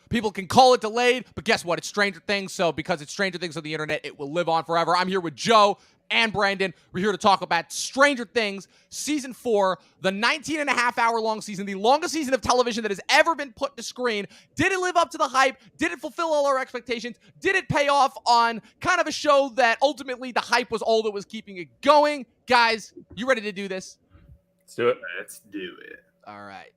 People can call it delayed, but guess what? It's Stranger Things, so because it's Stranger Things on the internet, it will live on forever. I'm here with Joe and Brandon. We're here to talk about Stranger Things Season 4, the 19 and a half hour long season, the longest season of television that has ever been put to screen. Did it live up to the hype? Did it fulfill all our expectations? Did it pay off on kind of a show that ultimately the hype was all that was keeping it going? Guys, you ready to do this? Let's do it. Let's do it. All right.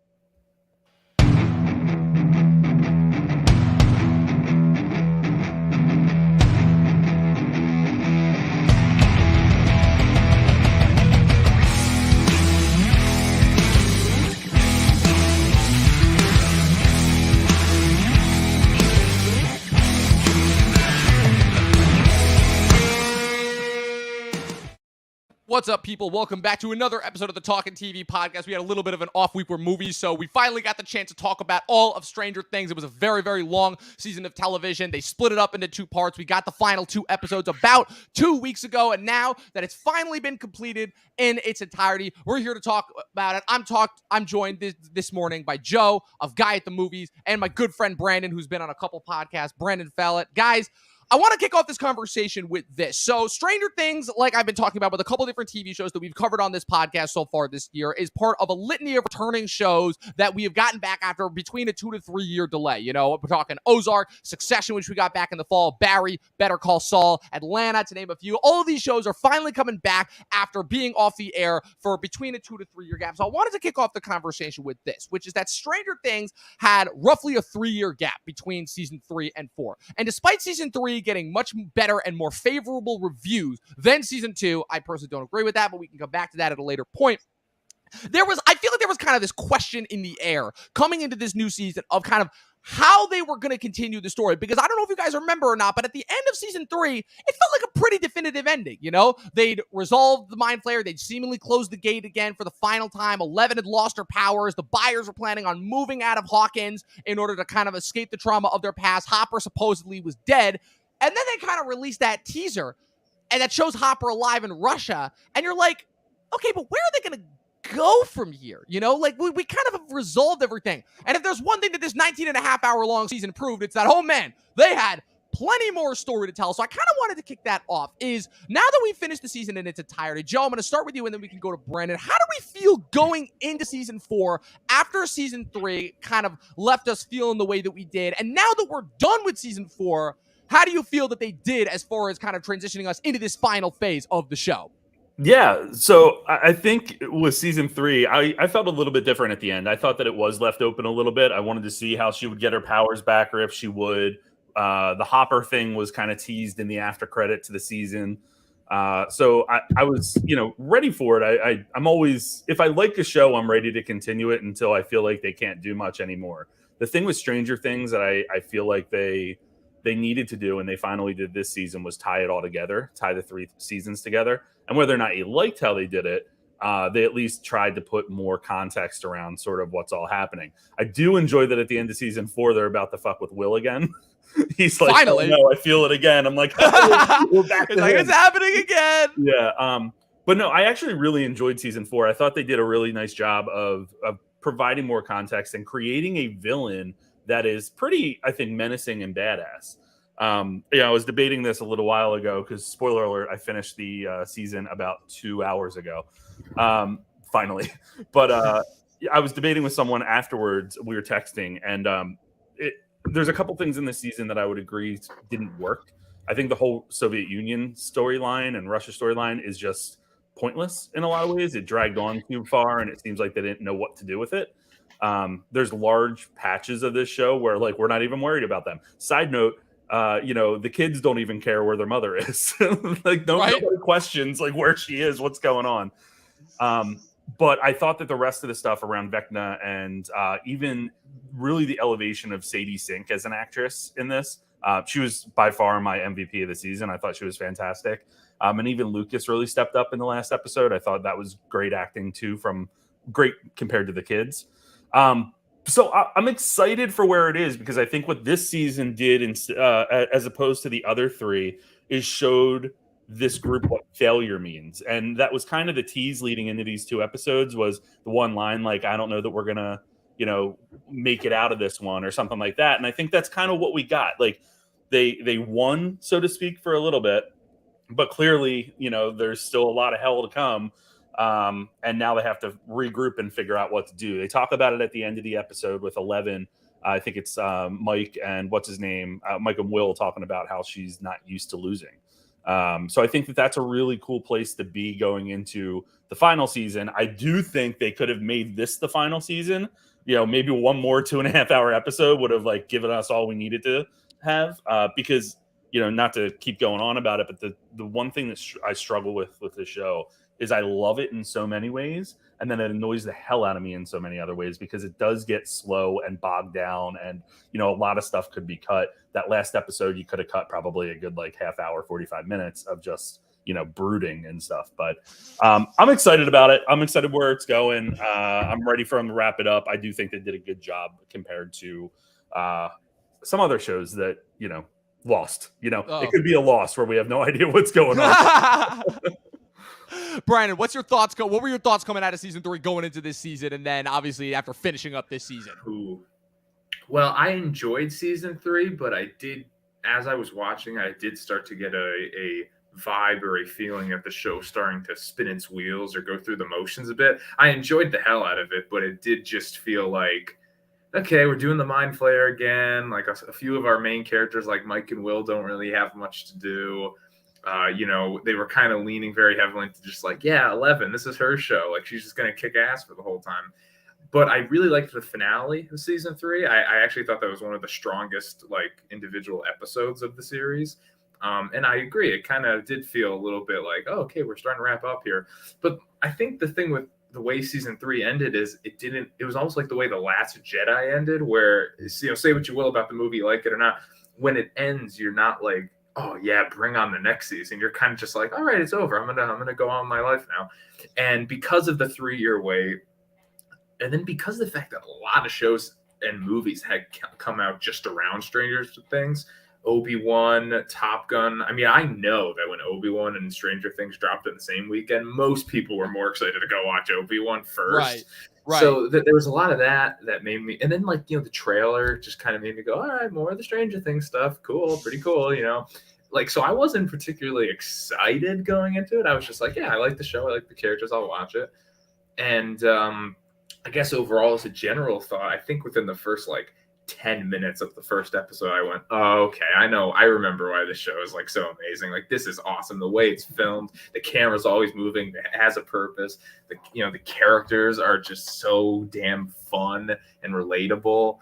What's up, people? Welcome back to another episode of the Talkin TV podcast. We had a little bit of an off week with movies, so we finally got the chance to talk about all of Stranger Things. It was a very, very long season of television. They split it up into two parts. We got the final two episodes about 2 weeks ago, and now that it's finally been completed in its entirety, we're here to talk about it. I'm joined this morning by Joe of Guy at the Movies and my good friend Brandon, who's been on a couple podcasts. Brandon Fallett. Guys, I want to kick off this conversation with this. So Stranger Things, like I've been talking about with a couple different TV shows that we've covered on this podcast so far this year, is part of a litany of returning shows that we have gotten back after between a 2 to 3 year delay. You know, we're talking Ozark, Succession, which we got back in the fall, Barry, Better Call Saul, Atlanta, to name a few. All of these shows are finally coming back after being off the air for between a 2 to 3 year gap. So I wanted to kick off the conversation with this, which is that Stranger Things had roughly a 3 year gap between season 3 and 4. And despite season 3 getting much better and more favorable reviews than season 2, I personally don't agree with that, but we can come back to that at a later point. I feel like there was kind of this question in the air coming into this new season of kind of how they were going to continue the story, because I don't know if you guys remember or not, but at the end of season 3, it felt like a pretty definitive ending. You know, they'd resolved the Mind Flayer, they'd seemingly closed the gate again for the final time. 11 had lost her powers. The buyers were planning on moving out of Hawkins in order to kind of escape the trauma of their past. Hopper supposedly was dead. And then they kind of released that teaser, and that shows Hopper alive in Russia. And you're like, okay, but where are they going to go from here? You know, like we kind of have resolved everything. And if there's one thing that this 19 and a half hour long season proved, it's that, oh man, they had plenty more story to tell. So I kind of wanted to kick that off. Is now that we've finished the season in its entirety, Joe, I'm going to start with you and then we can go to Brandon. How do we feel going into season 4 after season 3 kind of left us feeling the way that we did? And now that we're done with season 4, how do you feel that they did as far as kind of transitioning us into this final phase of the show? Yeah, so I think with season 3, I felt a little bit different at the end. I thought that it was left open a little bit. I wanted to see how she would get her powers back, or if she would. The Hopper thing was kind of teased in the after credit to the season. So I was, ready for it. I'm always, if I like a show, I'm ready to continue it until I feel like they can't do much anymore. The thing with Stranger Things that I feel like they needed to do, and they finally did this season, was tie it all together, tie the 3 seasons together. And whether or not you liked how they did it, they at least tried to put more context around sort of what's all happening. I do enjoy that at the end of season 4, they're about to fuck with Will again. He's like, finally. Oh, no, I feel it again. I'm like, oh, we're back to him. It's happening again. Yeah. But no, I actually really enjoyed season 4. I thought they did a really nice job of providing more context and creating a villain that is pretty, I think, menacing and badass. I was debating this a little while ago because, spoiler alert, I finished the season about 2 hours ago, finally. But I was debating with someone afterwards. We were texting, and there's a couple things in this season that I would agree didn't work. I think the whole Soviet Union storyline and Russia storyline is just pointless in a lot of ways. It dragged on too far, and it seems like they didn't know what to do with it. There's large patches of this show where, like, we're not even worried about them. Side note, the kids don't even care where their mother is. Like, nobody questions like where she is, what's going on. But I thought that the rest of the stuff around Vecna and even really the elevation of Sadie Sink as an actress in this, she was by far my MVP of the season. I thought she was fantastic. And even Lucas really stepped up in the last episode. I thought that was great acting too, from great compared to the kids. So I'm excited for where it is, because I think what this season did, as opposed to the other 3, is showed this group what failure means. And that was kind of the tease leading into these 2 episodes, was the one line, like, I don't know that we're going to, make it out of this one or something like that. And I think that's kind of what we got. Like they won, so to speak, for a little bit, but clearly, there's still a lot of hell to come. And now they have to regroup and figure out what to do. They talk about it at the end of the episode with 11. I think it's Mike and what's his name, Mike and Will, talking about how she's not used to losing. So I think that's a really cool place to be going into the final season. I do think they could have made this the final season. Maybe one more 2.5-hour episode would have given us all we needed to have, because not to keep going on about it, but the one thing that I struggle with the show is I love it in so many ways, and then it annoys the hell out of me in so many other ways, because it does get slow and bogged down, and a lot of stuff could be cut. That last episode, you could have cut probably a good half hour, 45 minutes of just brooding and stuff. But I'm excited about it. I'm excited where it's going. I'm ready for them to wrap it up. I do think they did a good job compared to some other shows that lost. It could be a loss where we have no idea what's going on. Brandon, what's your thoughts? What were your thoughts coming out of season 3 going into this season, and then obviously after finishing up this season? Ooh. Well, I enjoyed season 3, but as I was watching, I did start to get a vibe or a feeling of the show starting to spin its wheels or go through the motions a bit. I enjoyed the hell out of it, but it did just feel like, okay, we're doing the mind flayer again. Like a few of our main characters, like Mike and Will, don't really have much to do. They were kind of leaning very heavily into just 11, this is her show. She's just going to kick ass for the whole time. But I really liked the finale of season 3. I actually thought that was one of the strongest individual episodes of the series. And I agree. It kind of did feel a little bit like, oh, okay, we're starting to wrap up here. But I think the thing with the way season 3 ended is it was almost like the way The Last Jedi ended, where, say what you will about the movie, like it or not, when it ends, you're not like, oh yeah, bring on the next season. You're kind of just like, all right, it's over. I'm gonna go on my life now. And because of the 3-year wait, and then because of the fact that a lot of shows and movies had come out just around Stranger Things, Obi-Wan, Top Gun. I mean, I know that when Obi-Wan and Stranger Things dropped in the same weekend, most people were more excited to go watch Obi-Wan first. Right. So there was a lot of that made me, and then the trailer just kind of made me go, all right, more of the Stranger Things stuff. Cool, pretty cool, so I wasn't particularly excited going into it. I was just like, yeah, I like the show. I like the characters. I'll watch it. And I guess overall, as a general thought, I think within the first 10 minutes of the first episode, I went, oh, okay, I remember why this show is so amazing. This is awesome. The way it's filmed, the camera's always moving, it has a purpose. The characters are just so damn fun and relatable.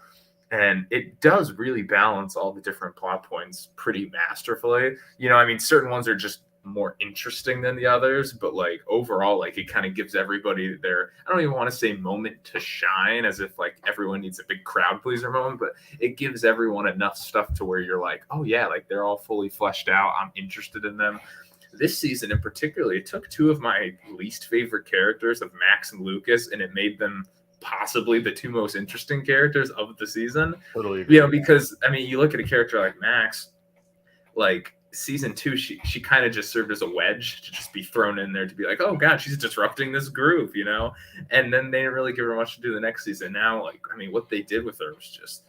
And it does really balance all the different plot points pretty masterfully. Certain ones are just more interesting than the others, but overall, it kind of gives everybody their, I don't even want to say moment to shine, as if everyone needs a big crowd pleaser moment, but it gives everyone enough stuff to where you're like, oh yeah, they're all fully fleshed out. I'm interested in them. This season in particular, it took 2 of my least favorite characters of Max and Lucas, and it made them possibly the 2 most interesting characters of the season. Totally agree. Because you look at a character like Max, season 2, she kind of just served as a wedge to just be thrown in there to be like, oh god, she's disrupting this groove, and then they didn't really give her much to do the next season. Now, what they did with her was just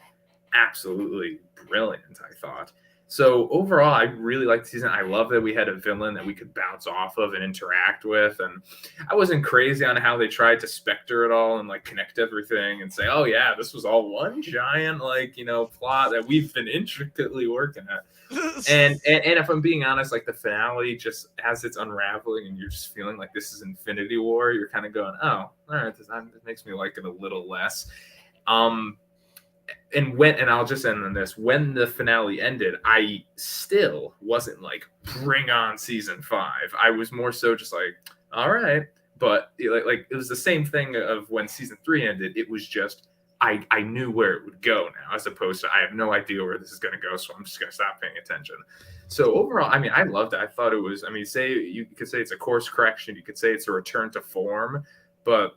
absolutely brilliant, I thought. So overall, I really liked the season. I love that we had a villain that we could bounce off of and interact with. And I wasn't crazy on how they tried to specter it all and connect everything and say, oh yeah, this was all one giant plot that we've been intricately working at. And if I'm being honest, the finale, just as it's unraveling and you're just feeling like this is Infinity War, you're kind of going, oh, all right, this makes me like it a little less. And I'll just end on this, when the finale ended, I still wasn't bring on season 5. I was more so just all right. But it was the same thing of when season 3 ended. It was just, I knew where it would go now, as opposed to I have no idea where this is going to go, so I'm just going to stop paying attention. So overall, I loved it. I thought it was, you could say it's a course correction. You could say it's a return to form, but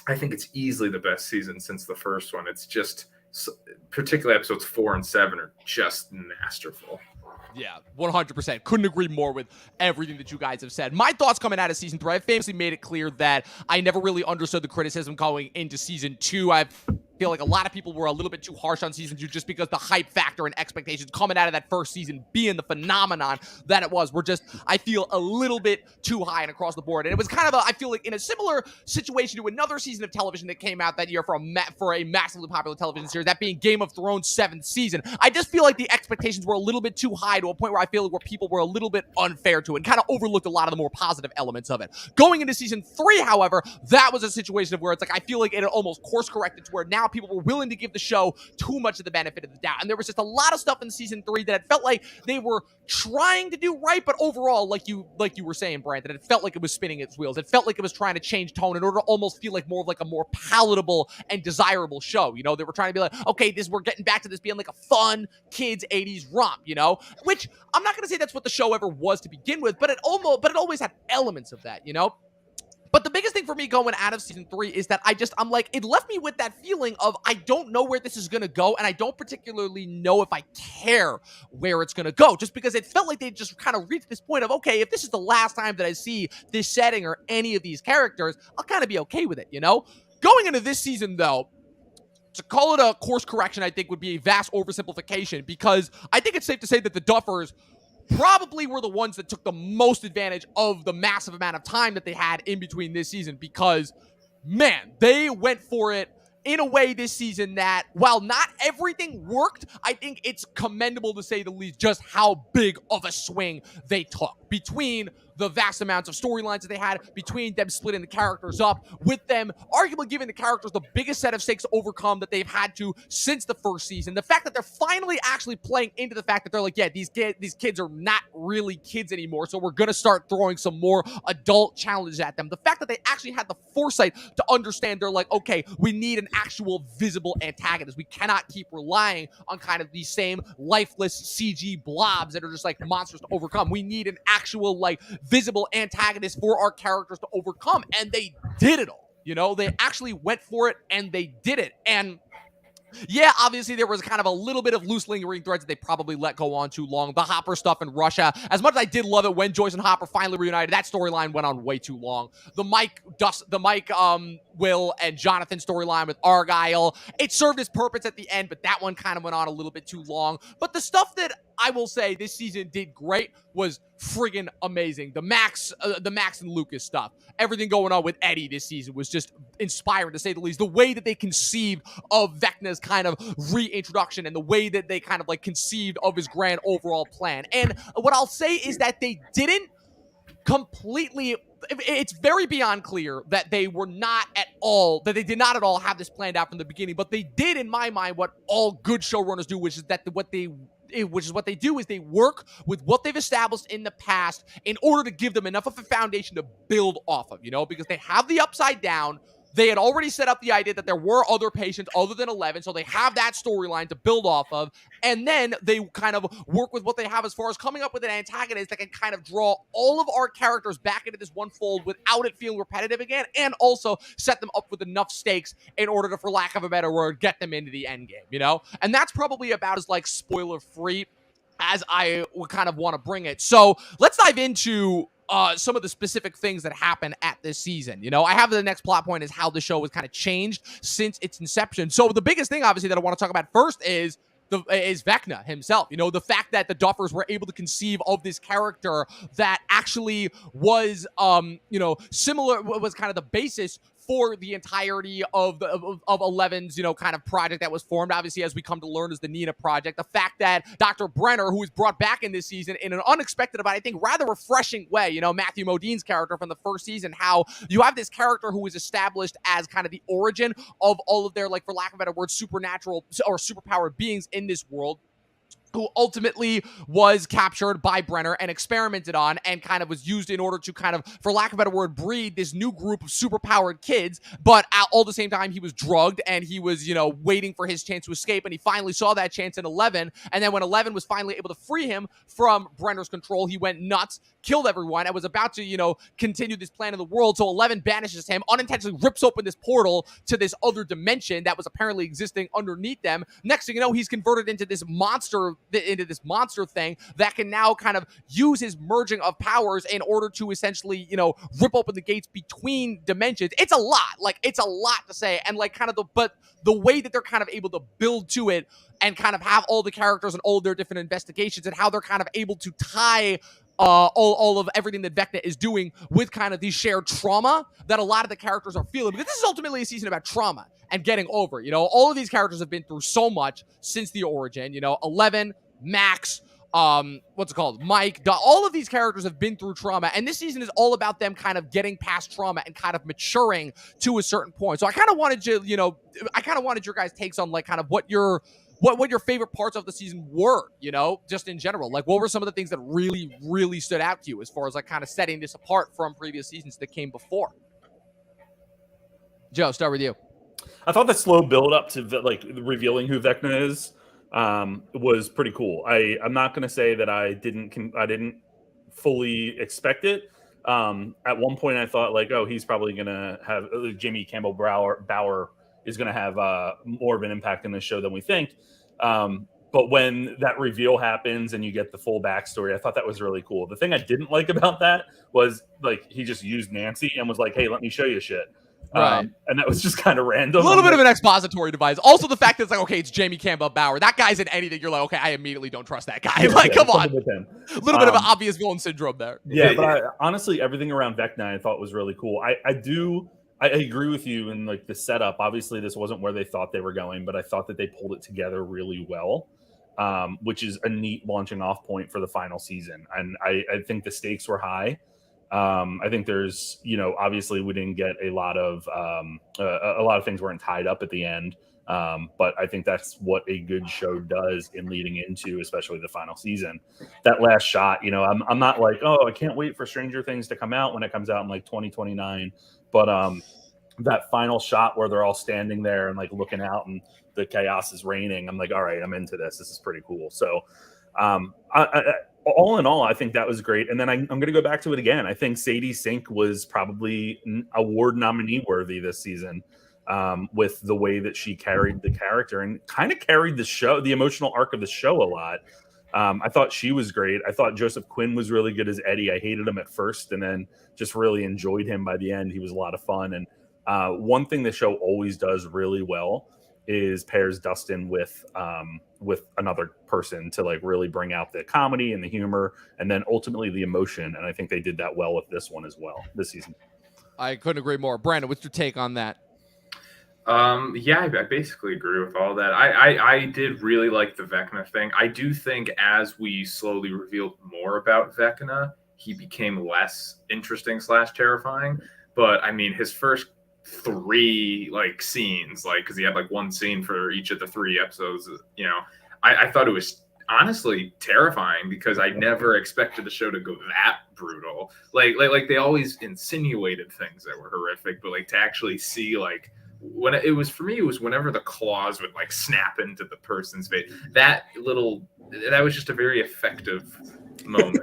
I think it's easily the best season since the first one. It's just, particularly episodes 4 and 7 are just masterful. Yeah, 100%. Couldn't agree more with everything that you guys have said. My thoughts coming out of season 3, I famously made it clear that I never really understood the criticism going into season 2. I've feel like a lot of people were a little bit too harsh on season 2 just because the hype factor and expectations coming out of that first season being the phenomenon that it was were just, I feel, a little bit too high and across the board. And it was kind of I feel like in a similar situation to another season of television that came out that year for a massively popular television series, that being Game of Thrones 7th season. I just feel like the expectations were a little bit too high to a point where I feel like where people were a little bit unfair to it and kind of overlooked a lot of the more positive elements of it. Going into season 3, however, that was a situation of where it's like I feel like it had almost course corrected to where now people were willing to give the show too much of the benefit of the doubt. And there was just a lot of stuff in season 3 that it felt like they were trying to do right, but overall, like you were saying, Brandon, it felt like it was spinning its wheels. It felt like it was trying to change tone in order to almost feel like more of like a more palatable and desirable show. You know, they were trying to be like, okay, we're getting back to this being like a fun kids 80s romp, you know, which I'm not going to say that's what the show ever was to begin with, but it always had elements of that, you know? But the biggest thing for me going out of season 3 is that I'm like, it left me with that feeling of I don't know where this is going to go, and I don't particularly know if I care where it's going to go, just because it felt like they just kind of reached this point of, okay, if this is the last time that I see this setting or any of these characters, I'll kind of be okay with it, you know? Going into this season, though, to call it a course correction, I think would be a vast oversimplification, because I think it's safe to say that the Duffers probably were the ones that took the most advantage of the massive amount of time that they had in between this season, because, man, they went for it in a way this season that, while not everything worked, I think it's commendable to say the least just how big of a swing they took between the vast amounts of storylines that they had, between them splitting the characters up, with them arguably giving the characters the biggest set of stakes to overcome that they've had to since the first season. The fact that they're finally actually playing into the fact that they're like, yeah, these kids are not really kids anymore, so we're going to start throwing some more adult challenges at them. The fact that they actually had the foresight to understand they're like, okay, we need an actual visible antagonist. We cannot keep relying on kind of these same lifeless CG blobs that are just like monsters to overcome. We need an actual like visible antagonist for our characters to overcome, and they did it all. You know, they actually went for it and they did it. And yeah, obviously there was kind of a little bit of loose lingering threads that they probably let go on too long. The Hopper stuff in Russia, as much as I did love it when Joyce and Hopper finally reunited, that storyline went on way too long. The Mike, Will, and Jonathan storyline with Argyle, it served its purpose at the end, but that one kind of went on a little bit too long. But the stuff that I will say this season did great was friggin' amazing. The Max and Lucas stuff, everything going on with Eddie this season was just inspiring, to say the least. The way that they conceived of Vecna's kind of reintroduction and the way that they kind of like conceived of his grand overall plan. And what I'll say is that they didn't completely, it's very beyond clear that they were not at all, that they did not at all have this planned out from the beginning, but they did, in my mind, what all good showrunners do, which is what they do is they work with what they've established in the past in order to give them enough of a foundation to build off of, you know, because they have the Upside Down. They had already set up the idea that there were other patients other than 11, so they have that storyline to build off of, and then they kind of work with what they have as far as coming up with an antagonist that can kind of draw all of our characters back into this one fold without it feeling repetitive again, and also set them up with enough stakes in order to, for lack of a better word, get them into the end game, you know? And that's probably about as, like, spoiler-free as I would kind of want to bring it. So let's dive into some of the specific things that happen at this season. You know, I have the next plot point is how the show has kind of changed since its inception. So the biggest thing, obviously, that I want to talk about first is Vecna himself. You know, the fact that the Duffers were able to conceive of this character that actually was, similar, was kind of the basis for the entirety of 11's, kind of project that was formed, obviously, as we come to learn, as the Nina Project. The fact that Dr. Brenner, who was brought back in this season in an unexpected, but I think rather refreshing way, Matthew Modine's character from the first season, how you have this character who was established as kind of the origin of all of their, like, for lack of a better word, supernatural or superpowered beings in this world, who ultimately was captured by Brenner and experimented on and kind of was used in order to kind of, for lack of a better word, breed this new group of superpowered kids. But at all the same time, he was drugged and he was, waiting for his chance to escape. And he finally saw that chance in 11. And then when 11 was finally able to free him from Brenner's control, he went nuts, killed everyone, and was about to, continue this plan in the world. So 11 banishes him, unintentionally rips open this portal to this other dimension that was apparently existing underneath them. Next thing you know, he's converted into this monster into this monster thing that can now kind of use his merging of powers in order to essentially, rip open the gates between dimensions. It's a lot. Like, it's a lot to say. And like kind of the way that they're kind of able to build to it and kind of have all the characters and all their different investigations and how they're kind of able to tie all of everything that Vecna is doing with kind of the shared trauma that a lot of the characters are feeling. Because this is ultimately a season about trauma and getting over. All of these characters have been through so much since the origin. 11, Max, what's it called? Mike, all of these characters have been through trauma, and this season is all about them kind of getting past trauma and kind of maturing to a certain point. So I kind of wanted your guys' takes on like kind of what your favorite parts of the season were, just in general. Like, what were some of the things that really, really stood out to you as far as like kind of setting this apart from previous seasons that came before? Joe, start with you. I thought the slow build up to like revealing who Vecna is was pretty cool. I'm not going to say that I didn't fully expect it. At one point, I thought like, oh, he's probably going to have Jimmy Campbell Bower is going to have more of an impact in this show than we think. But when that reveal happens and you get the full backstory, I thought that was really cool. The thing I didn't like about that was like he just used Nancy and was like, hey, let me show you shit. Right. And that was just kind of random. A little bit of an expository device. Also, the fact that it's like, okay, it's Jamie Campbell Bower. That guy's in anything. You're like, okay, I immediately don't trust that guy. Like, come on. A little bit of an obvious villain syndrome there. Yeah, but honestly, everything around Vecna I thought was really cool. I agree with you in like the setup. Obviously, this wasn't where they thought they were going, but I thought that they pulled it together really well, which is a neat launching off point for the final season. And I think the stakes were high. I think there's, obviously we didn't get a lot of things weren't tied up at the end. But I think that's what a good show does in leading into, especially the final season. That last shot, I'm not like, oh, I can't wait for Stranger Things to come out when it comes out in like 2029. But that final shot where they're all standing there and like looking out and the chaos is raining, I'm like, all right, I'm into this. This is pretty cool. So all in all, I think that was great. And then I'm going to go back to it again. I think Sadie Sink was probably award nominee worthy this season with the way that she carried the character and kind of carried the show, the emotional arc of the show a lot. I thought she was great. I thought Joseph Quinn was really good as Eddie. I hated him at first and then just really enjoyed him by the end. He was a lot of fun. And one thing the show always does really well is pairs Dustin with another person to like really bring out the comedy and the humor and then ultimately the emotion. And I think they did that well with this one as well this season. I couldn't agree more. Brandon, what's your take on that? Yeah, I basically agree with all that. I did really like the Vecna thing. I do think as we slowly revealed more about Vecna, he became less interesting / terrifying. But I mean, his first 3 like scenes, like because he had like one scene for each of the 3 episodes, I thought it was honestly terrifying because I never expected the show to go that brutal. Like they always insinuated things that were horrific, but like to actually see like when it was for me, it was whenever the claws would like snap into the person's face. That was just a very effective moment.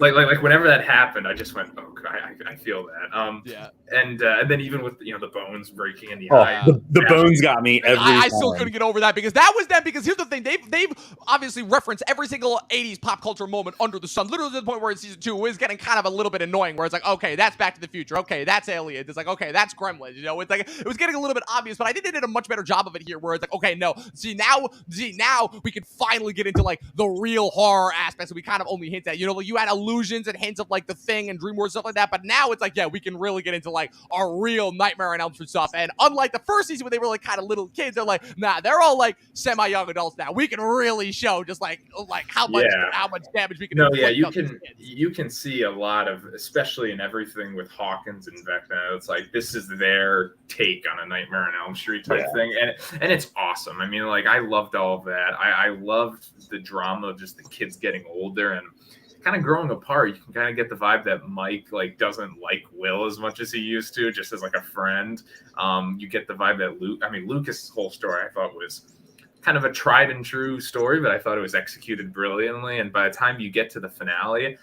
like whenever that happened, I just went, oh God, I feel that. Yeah. And then even with the bones breaking in the eye, the bones got me every time. I still couldn't get over that because that was them. Because here's the thing, they've obviously referenced every single 80s pop culture moment under the sun, literally to the point where in season 2 it was getting kind of a little bit annoying. Where it's like, okay, that's Back to the Future. Okay, that's Aliens. It's like, okay, that's Gremlins. It's like it was getting a little bit obvious, but I think they did a much better job of it here. Where it's like, okay, no, see now we can finally get into like the real horror aspects that we kind of only hint at. Like you had illusions and hints of like The Thing and Dream World stuff like that, but now it's like, yeah, we can really get into like our real Nightmare on Elm Street stuff. And unlike the first season where they were like kind of little kids, they're like, nah, they're all like semi-young adults now. We can really show just like how much damage we can do. No, yeah, you can see a lot of, especially in everything with Hawkins and Vecna. It's like this is their take on a Nightmare on Elm Street type thing, and it's awesome. I mean, like I loved all of that. I loved the drama of just the kids getting older and kind of growing apart. You can kind of get the vibe that Mike like doesn't like Will as much as he used to, just as like a friend. You get the vibe that Lucas' whole story I thought was kind of a tried and true story, but I thought it was executed brilliantly. And by the time you get to the finale,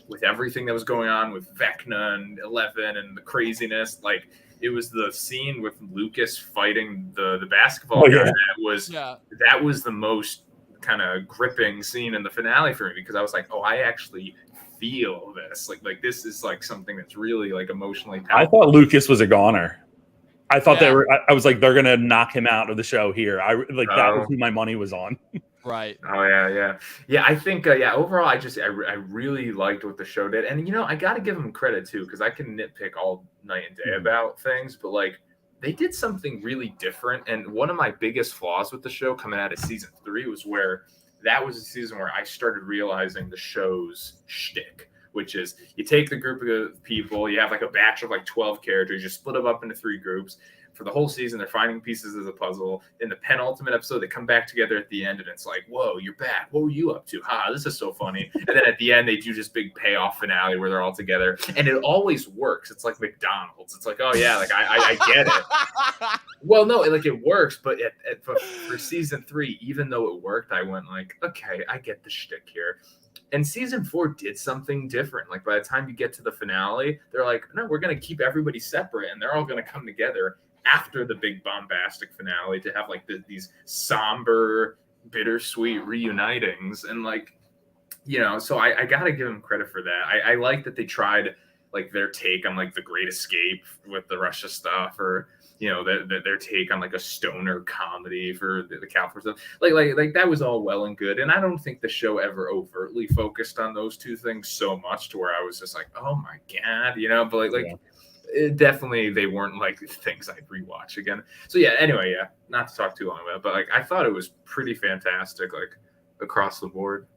with everything that was going on with Vecna and 11 and the craziness, like it was the scene with Lucas fighting the basketball guy that was the most kind of gripping scene in the finale for me, because I was like, oh, I actually feel this. Like this is like something that's really like emotionally I powerful. thought Lucas was a goner. I thought Yeah. I was like, they're gonna knock him out of the show here. That was who my money was on. Right. Oh yeah. I think overall, I really liked what the show did, and I got to give them credit too, because I can nitpick all night and day about things, but like they did something really different. And one of my biggest flaws with the show coming out of season 3 was where that was a season where I started realizing the show's shtick, which is you take the group of people, you have like a batch of like 12 characters, you split them up into 3 groups. For the whole season, they're finding pieces of the puzzle. In the penultimate episode, they come back together at the end, and it's like, whoa, you're back. What were you up to? Ha, this is so funny. And then at the end, they do this big payoff finale where they're all together. And it always works. It's like McDonald's. It's like, oh, yeah, like I get it. Well, no, like it works. But for season 3, even though it worked, I went like, okay, I get the shtick here. And season 4 did something different. Like by the time you get to the finale, they're like, no, we're going to keep everybody separate, and they're all going to come together after the big bombastic finale to have like these somber, bittersweet reunitings. And like, so I gotta give them credit for that. I like that they tried like their take on like the Great Escape with the Russia stuff, or their take on like a stoner comedy for the California stuff. Like that was all well and good, and I don't think the show ever overtly focused on those two things so much to where I was just like, oh my god, but like. Yeah. Definitely they weren't like things I'd rewatch again. So yeah, anyway, not to talk too long about it, but like I thought it was pretty fantastic, like across the board.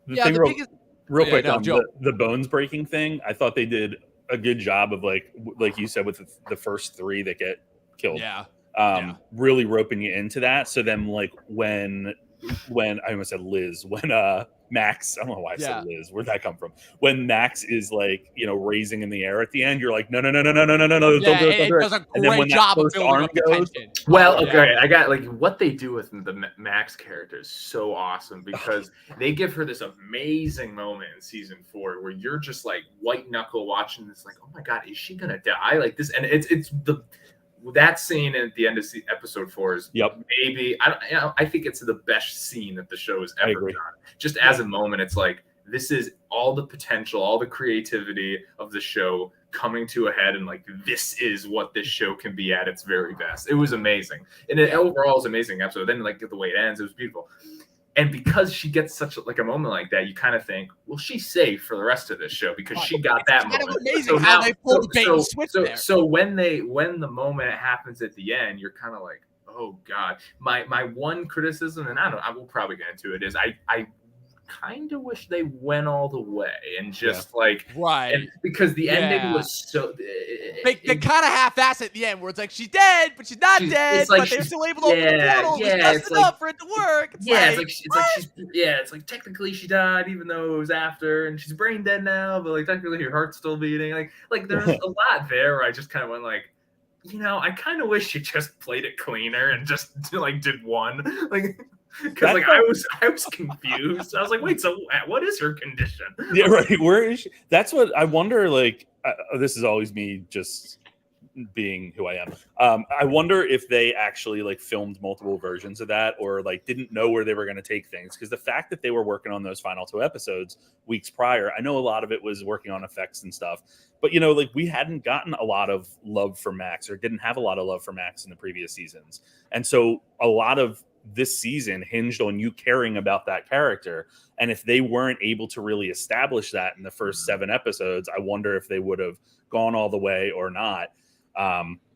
Real quick on the bones breaking thing, I thought they did a good job of like you said with the first 3 that get killed. Really roping you into that. So then like when I almost said Liz, when Max, I don't know why I said Liz. Where'd that come from? When Max is like, raising in the air at the end, you're like, no. Yeah, it does a great job of building up the tension. Well, okay, I got like what they do with the Max character is so awesome, because they give her this amazing moment in season 4 where you're just like white knuckle watching this, like, oh my god, is she gonna die? Like this, and it's that scene at the end of episode 4 is maybe I think it's the best scene that the show has ever done. Just as a moment, it's like this is all the potential, all the creativity of the show coming to a head, and like this is what this show can be at its very best. It was amazing, and it overall was an amazing episode. Then like the way it ends, it was beautiful. And because she gets such a moment like that, you kind of think, well, she's safe for the rest of this show because she got that moment. Kind of amazing how they pulled the bait and switch there. So when the moment happens at the end, you're kind of like, oh god. My one criticism, and I will probably get into it, is I kind of wish they went all the way and just because the ending was so they kind of half-ass at the end where it's like she's dead but she's not dead, but they're still able to open the portal just enough for it to work. It's like technically she died even though it was after, and she's brain dead now, but like technically her heart's still beating. Like there's a lot there where I just kind of went like, I kind of wish you just played it cleaner and just like did one because like I was confused. I was like, wait, so what is her condition? Yeah, right. Where is she? That's what I wonder. Like, this is always me just being who I am. I wonder if they actually like filmed multiple versions of that, or like didn't know where they were going to take things. Because the fact that they were working on those final 2 episodes weeks prior, I know a lot of it was working on effects and stuff. But like we hadn't gotten a lot of love for Max, or didn't have a lot of love for Max in the previous seasons, and so a lot of this season hinged on you caring about that character. And if they weren't able to really establish that in the first 7 episodes, I wonder if they would have gone all the way or not.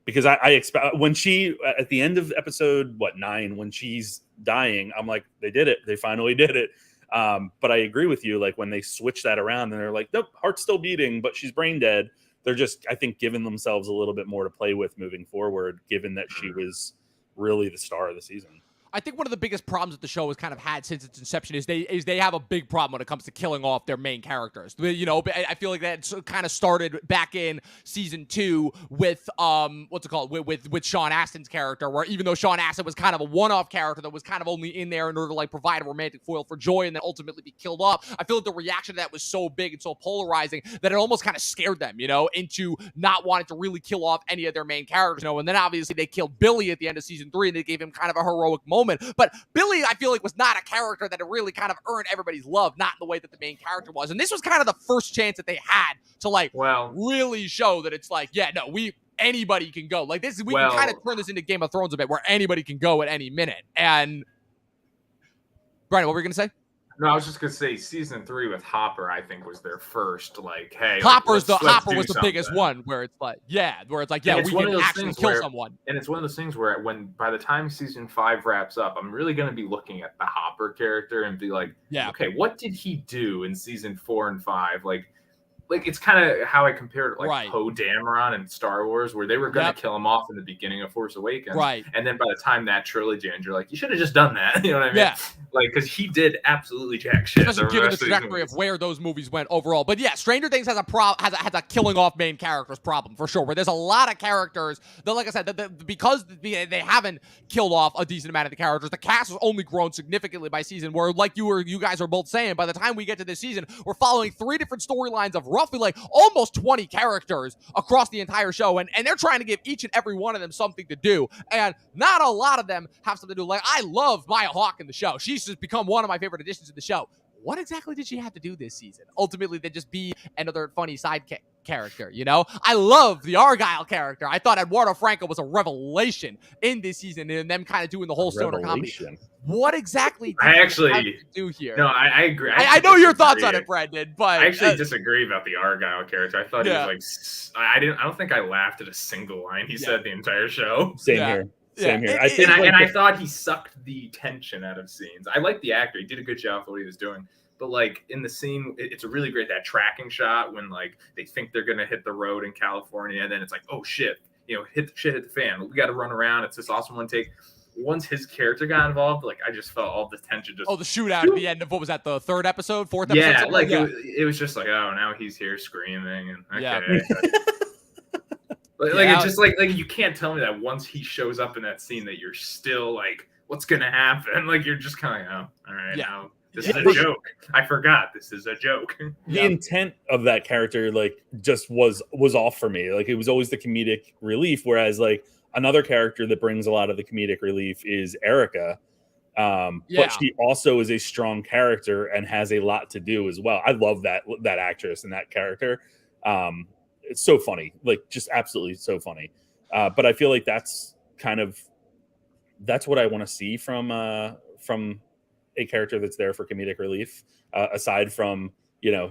Because I expect when she at the end of episode 9, when she's dying, I'm like, they did it. They finally did it. But I agree with you. Like when they switch that around and they're like, nope, heart's still beating, but she's brain dead. They're just, I think, giving themselves a little bit more to play with moving forward, given that she was really the star of the season. I think one of the biggest problems that the show has kind of had since its inception is they have a big problem when it comes to killing off their main characters. I feel like that kind of started back in season 2 with with Sean Astin's character, where even though Sean Astin was kind of a one-off character that was kind of only in there in order to like provide a romantic foil for Joy and then ultimately be killed off, I feel like the reaction to that was so big and so polarizing that it almost kind of scared them, into not wanting to really kill off any of their main characters. And then obviously they killed Billy at the end of season 3 and they gave him kind of a heroic moment. moment. But Billy, I feel like, was not a character that really kind of earned everybody's love, not in the way that the main character was. And this was kind of the first chance that they had to like really show that it's like, yeah, no, anybody can go. Like this, we can kind of turn this into Game of Thrones a bit, where anybody can go at any minute. And Brian, what were you gonna say? No, I was just gonna say season 3 with Hopper, I think, was their first like, hey, Hopper was let's the biggest one where it's like, we can actually kill someone. And it's one of those things where by the time season 5 wraps up, I'm really gonna be looking at the Hopper character and be like, okay, what did he do in season 4 and 5? Like it's kind of how I compared it, like Poe Dameron in Star Wars, where they were going to kill him off in the beginning of Force Awakens, and then by the time that trilogy ends, you're like, you should have just done that. You know what I mean? Yeah. Like, because he did absolutely jack shit. Especially given the trajectory of where those movies went overall. But yeah, Stranger Things has a killing off main characters problem for sure. Where there's a lot of characters that, like I said, because they haven't killed off a decent amount of the characters, the cast has only grown significantly by season. Where, like you guys are both saying, by the time we get to this season, we're following 3 different storylines of roughly like almost 20 characters across the entire show, and they're trying to give each and every one of them something to do, and not a lot of them have something to do. Like, I love Maya Hawke in the show. She's just become one of my favorite additions to the show. What exactly did she have to do this season? Ultimately, they just be another funny sidekick character, you know? I love the Argyle character. I thought Eduardo Franco was a revelation in this season, and them kind of doing the whole stoner comedy. What exactly did I actually have to do here? No, I agree. I know your thoughts on it, Brendan, but I actually disagree about the Argyle character. I thought he was like, I don't think I laughed at a single line he said the entire show. Same here. Same here. I thought he sucked the tension out of scenes. I like the actor; he did a good job for what he was doing. But like in the scene, it's a really great that tracking shot when like they think they're gonna hit the road in California, and then it's like, oh shit, hit the fan. We got to run around. It's this awesome one take. Once his character got involved, like I just felt all the tension. The shootout at the end of what was that? The 3rd episode, 4th episode? Yeah, like it was just like, oh, now he's here screaming and okay. It's just like you can't tell me that once he shows up in that scene that you're still like, what's gonna happen? Like you're just kind of like, oh, all right, now this is a joke. I forgot this is a joke. The intent of that character like just was off for me. Like it was always the comedic relief, whereas like another character that brings a lot of the comedic relief is Erica. But she also is a strong character and has a lot to do as well. I love that actress and that character. It's so funny, like just absolutely so funny. But I feel like that's what I want to see from a character that's there for comedic relief, aside from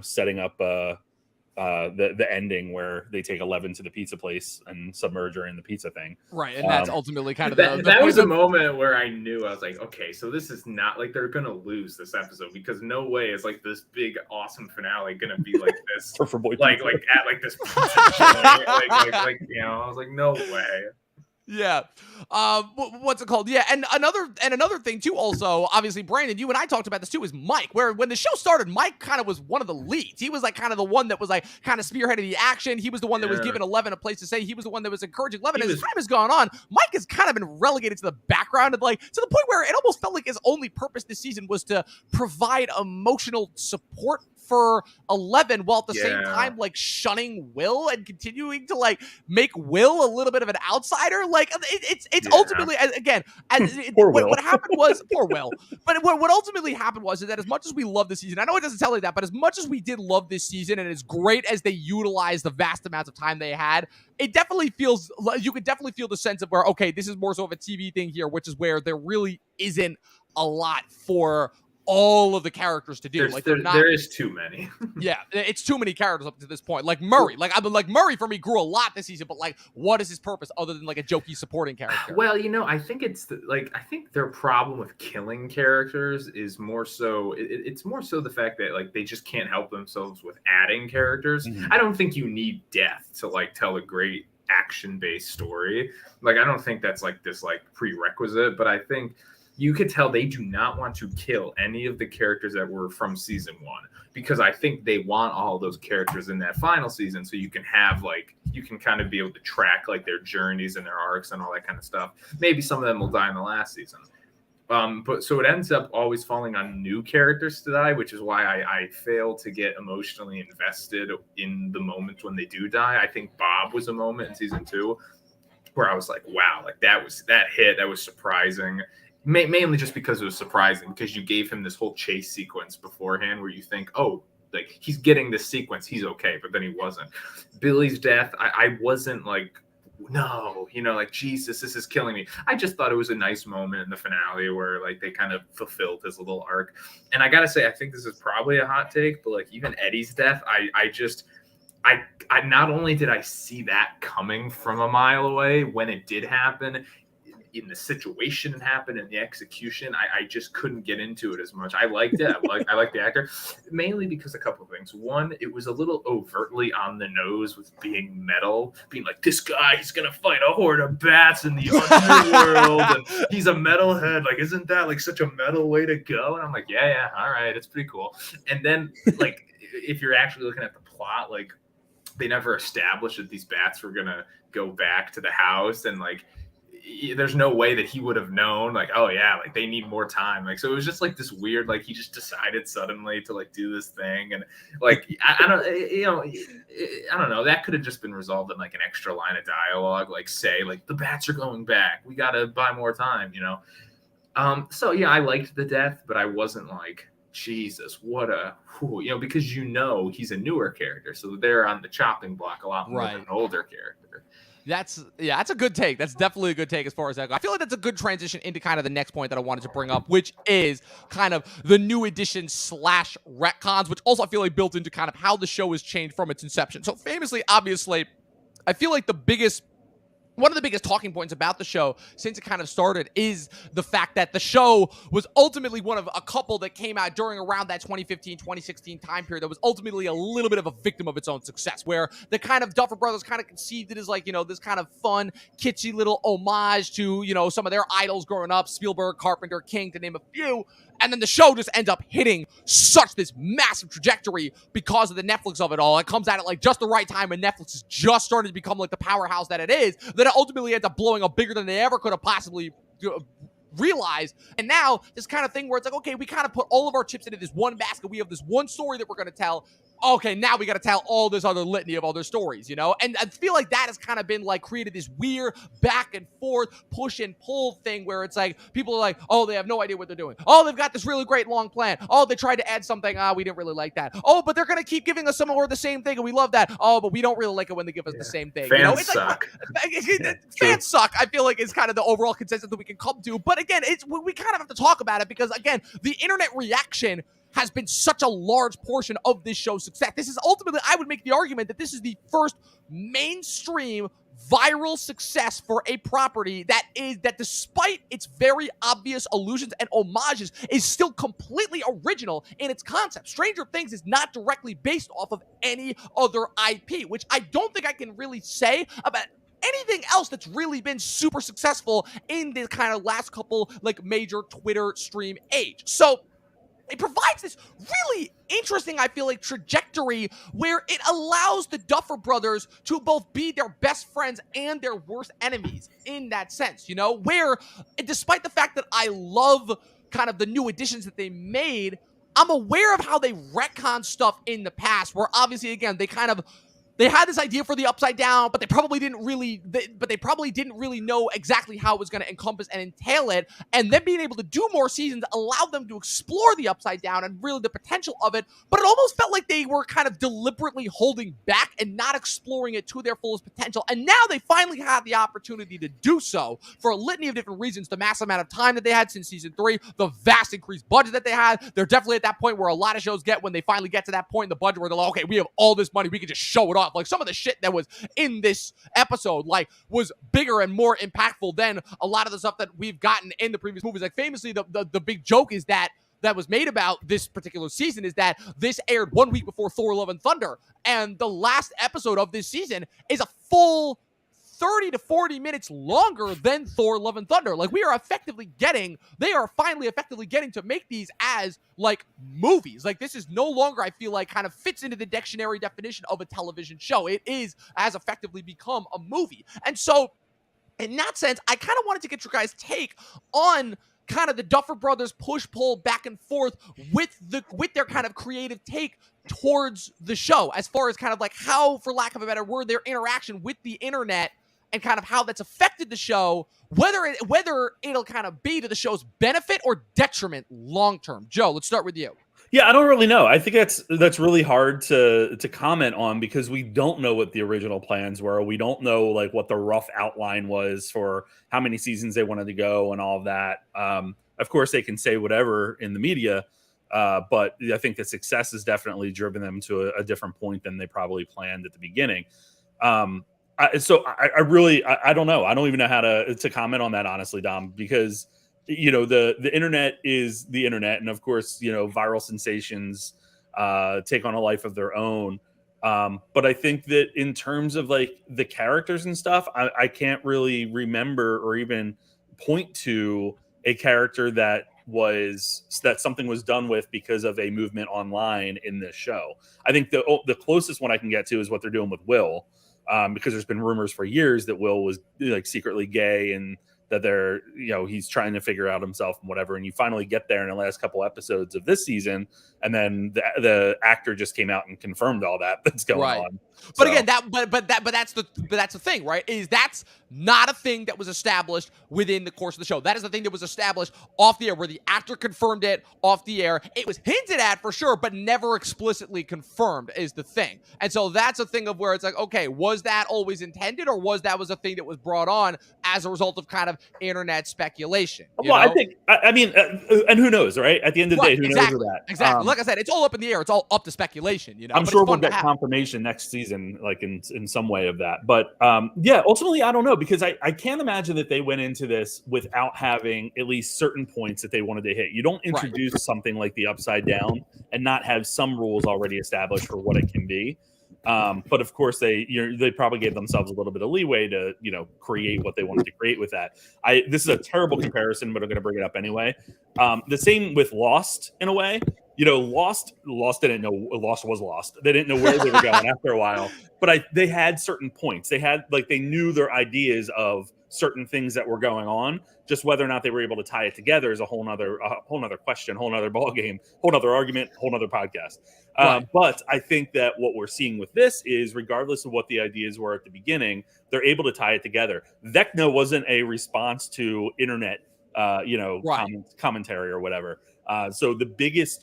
setting up the ending where they take 11 to the pizza place and submerge her in the pizza thing. Right, and that's ultimately kind of that was a moment where I knew, I was like, okay, so this is not like they're gonna lose this episode, because no way is like this big awesome finale gonna be like this like at like this pizza joint. like I was like, no way. Yeah. What's it called? Yeah. And another thing too, also, obviously, Brandon, you and I talked about this too, is Mike, where when the show started, Mike kind of was one of the leads. He was like kind of the one that was like kind of spearheading the action. He was the one that was giving 11 a place to say. He was the one that was encouraging 11. As time has gone on, Mike has kind of been relegated to the background, and like to the point where it almost felt like his only purpose this season was to provide emotional support for 11, while at the same time like shunning Will and continuing to like make Will a little bit of an outsider. Like it's ultimately, again, what happened was poor Will. But what ultimately happened was that as much as we love this season, I know it doesn't tell you that, but as much as we did love this season, and as great as they utilized the vast amounts of time they had, it definitely feels, you could definitely feel the sense of where, okay, this is more so of a TV thing here, which is where there really isn't a lot for all of the characters to do. There is too many. Yeah, it's too many characters up to this point. Like Murray, Murray for me grew a lot this season, but like, what is his purpose other than like a jokey supporting character? Well, I think I think their problem with killing characters is more so it's more so the fact that like they just can't help themselves with adding characters. Mm-hmm. I don't think you need death to like tell a great action-based story. Like I don't think that's like this like prerequisite, but I think you could tell they do not want to kill any of the characters that were from season 1, because I think they want all those characters in that final season, so you can have you can kind of be able to track like their journeys and their arcs and all that kind of stuff. Maybe some of them will die in the last season. But so it ends up always falling on new characters to die, which is why I fail to get emotionally invested in the moments when they do die. I think Bob was a moment in season 2 where I was like, wow, like that was surprising. mainly just because it was surprising, because you gave him this whole chase sequence beforehand where you think, oh, like he's getting this sequence, he's okay, but then he wasn't. Billy's death, I wasn't like, no, like, Jesus, this is killing me. I just thought it was a nice moment in the finale where like they kind of fulfilled his little arc. And I gotta say, I think this is probably a hot take, but like even Eddie's death, I not only did I see that coming from a mile away when it did happen, in the situation it happened, and the execution, I just couldn't get into it as much. I liked it. I liked the actor, mainly because a couple of things. One, it was a little overtly on the nose with being metal, being like, this guy, he's gonna fight a horde of bats in the underworld, and he's a metalhead. Like, isn't that like such a metal way to go? And I'm like, yeah, all right, it's pretty cool. And then like, if you're actually looking at the plot, like they never established that these bats were gonna go back to the house, and like there's no way that he would have known, like, oh yeah, like they need more time. Like, so it was just like this weird, like he just decided suddenly to like do this thing. And like, I don't know, that could have just been resolved in like an extra line of dialogue, like say like the bats are going back, we got to buy more time, So yeah, I liked the death, but I wasn't like, Jesus, what a, because he's a newer character, so they're on the chopping block a lot more than an older character. That's a good take. That's definitely a good take as far as that goes. I feel like that's a good transition into kind of the next point that I wanted to bring up, which is kind of the new edition / retcons, which also I feel like built into kind of how the show has changed from its inception. So famously, obviously, I feel like one of the biggest talking points about the show since it kind of started is the fact that the show was ultimately one of a couple that came out during around that 2015, 2016 time period that was ultimately a little bit of a victim of its own success, where the kind of Duffer Brothers kind of conceived it as like, this kind of fun, kitschy little homage to, some of their idols growing up, Spielberg, Carpenter, King, to name a few. And then the show just ends up hitting such this massive trajectory because of the Netflix of it all. It comes out at like just the right time when Netflix is just starting to become like the powerhouse that it is, that it ultimately ends up blowing up bigger than they ever could have possibly realized. And now this kind of thing where it's like, okay, we kind of put all of our chips into this one basket. We have this one story that we're going to tell. Okay, now we got to tell all this other litany of other stories, And I feel like that has kind of been like created this weird back and forth, push and pull thing where it's like people are like, oh, they have no idea what they're doing. Oh, they've got this really great long plan. Oh, they tried to add something. We didn't really like that. Oh, but they're going to keep giving us some more of the same thing, and we love that. Oh, but we don't really like it when they give us the same thing. Fans It's suck. Like, fans suck, I feel like, is kind of the overall consensus that we can come to. But again, we kind of have to talk about it because, again, the internet reaction has been such a large portion of this show's success. This is ultimately, I would make the argument that this is the first mainstream viral success for a property that despite its very obvious allusions and homages is still completely original in its concept. Stranger Things is not directly based off of any other IP, which I don't think I can really say about anything else that's really been super successful in this kind of last couple like major Twitter stream age. So it provides this really interesting, I feel like, trajectory where it allows the Duffer Brothers to both be their best friends and their worst enemies in that sense, where despite the fact that I love kind of the new additions that they made, I'm aware of how they retcon stuff in the past where obviously, again, they had this idea for the Upside Down, but they probably didn't really know exactly how it was going to encompass and entail it. And then being able to do more seasons allowed them to explore the Upside Down and really the potential of it. But it almost felt like they were kind of deliberately holding back and not exploring it to their fullest potential. And now they finally have the opportunity to do so for a litany of different reasons. The massive amount of time that they had since season 3, the vast increased budget that they had. They're definitely at that point where a lot of shows get when they finally get to that point in the budget where they're like, okay, we have all this money, we can just show it off. Like some of the shit that was in this episode, like, was bigger and more impactful than a lot of the stuff that we've gotten in the previous movies. Like, famously, the big joke is that was made about this particular season is that this aired 1 week before Thor: Love and Thunder, and the last episode of this season is a full 30 to 40 minutes longer than Thor: Love and Thunder. Like, they are finally effectively getting to make these as, like, movies. Like, this is no longer, I feel like, kind of fits into the dictionary definition of a television show. It has effectively become a movie. And so, in that sense, I kind of wanted to get your guys' take on kind of the Duffer Brothers push-pull back and forth with their kind of creative take towards the show, as far as kind of like how, for lack of a better word, their interaction with the internet and kind of how that's affected the show, whether it'll kind of be to the show's benefit or detriment long term. Joe, let's start with you. Yeah, I don't really know. I think that's really hard to comment on because we don't know what the original plans were. We don't know like what the rough outline was for how many seasons they wanted to go and all of that. Of course, they can say whatever in the media, but I think the success has definitely driven them to a different point than they probably planned at the beginning. I really don't know. I don't even know how to comment on that honestly, Dom, because the internet is the internet, and of course viral sensations take on a life of their own. But I think that in terms of like the characters and stuff, I can't really remember or even point to a character that something was done with because of a movement online in this show. I think the closest one I can get to is what they're doing with Will, because there's been rumors for years that Will was like secretly gay and that he's trying to figure out himself and whatever. And you finally get there in the last couple episodes of this season. And then the actor just came out and confirmed all that's going on. But again, that's the thing, right? Is that's not a thing that was established within the course of the show. That is the thing that was established off the air, where the actor confirmed it off the air. It was hinted at for sure, but never explicitly confirmed is the thing. And so that's a thing of where it's like, okay, was that always intended, or was a thing that was brought on as a result of kind of internet speculation? I think, I mean, and who knows, right? At the end of the day, who knows that? Exactly. Like I said, it's all up in the air. It's all up to speculation. I'm sure we'll get confirmation next season, like in some way of that. But ultimately, I don't know, because I can't imagine that they went into this without having at least certain points that they wanted to hit. You don't introduce something like the Upside Down and not have some rules already established for what it can be. But of course, they probably gave themselves a little bit of leeway to create what they wanted to create with that. This is a terrible comparison, but I'm going to bring it up anyway. The same with Lost in a way. Lost didn't know Lost was lost. They didn't know where they were going after a while. But they had certain points. They knew their ideas of certain things that were going on. Just whether or not they were able to tie it together is a whole nother question, whole nother ball game, whole nother argument, whole nother podcast. But I think that what we're seeing with this is, regardless of what the ideas were at the beginning, they're able to tie it together. Vecna wasn't a response to internet, commentary or whatever. So the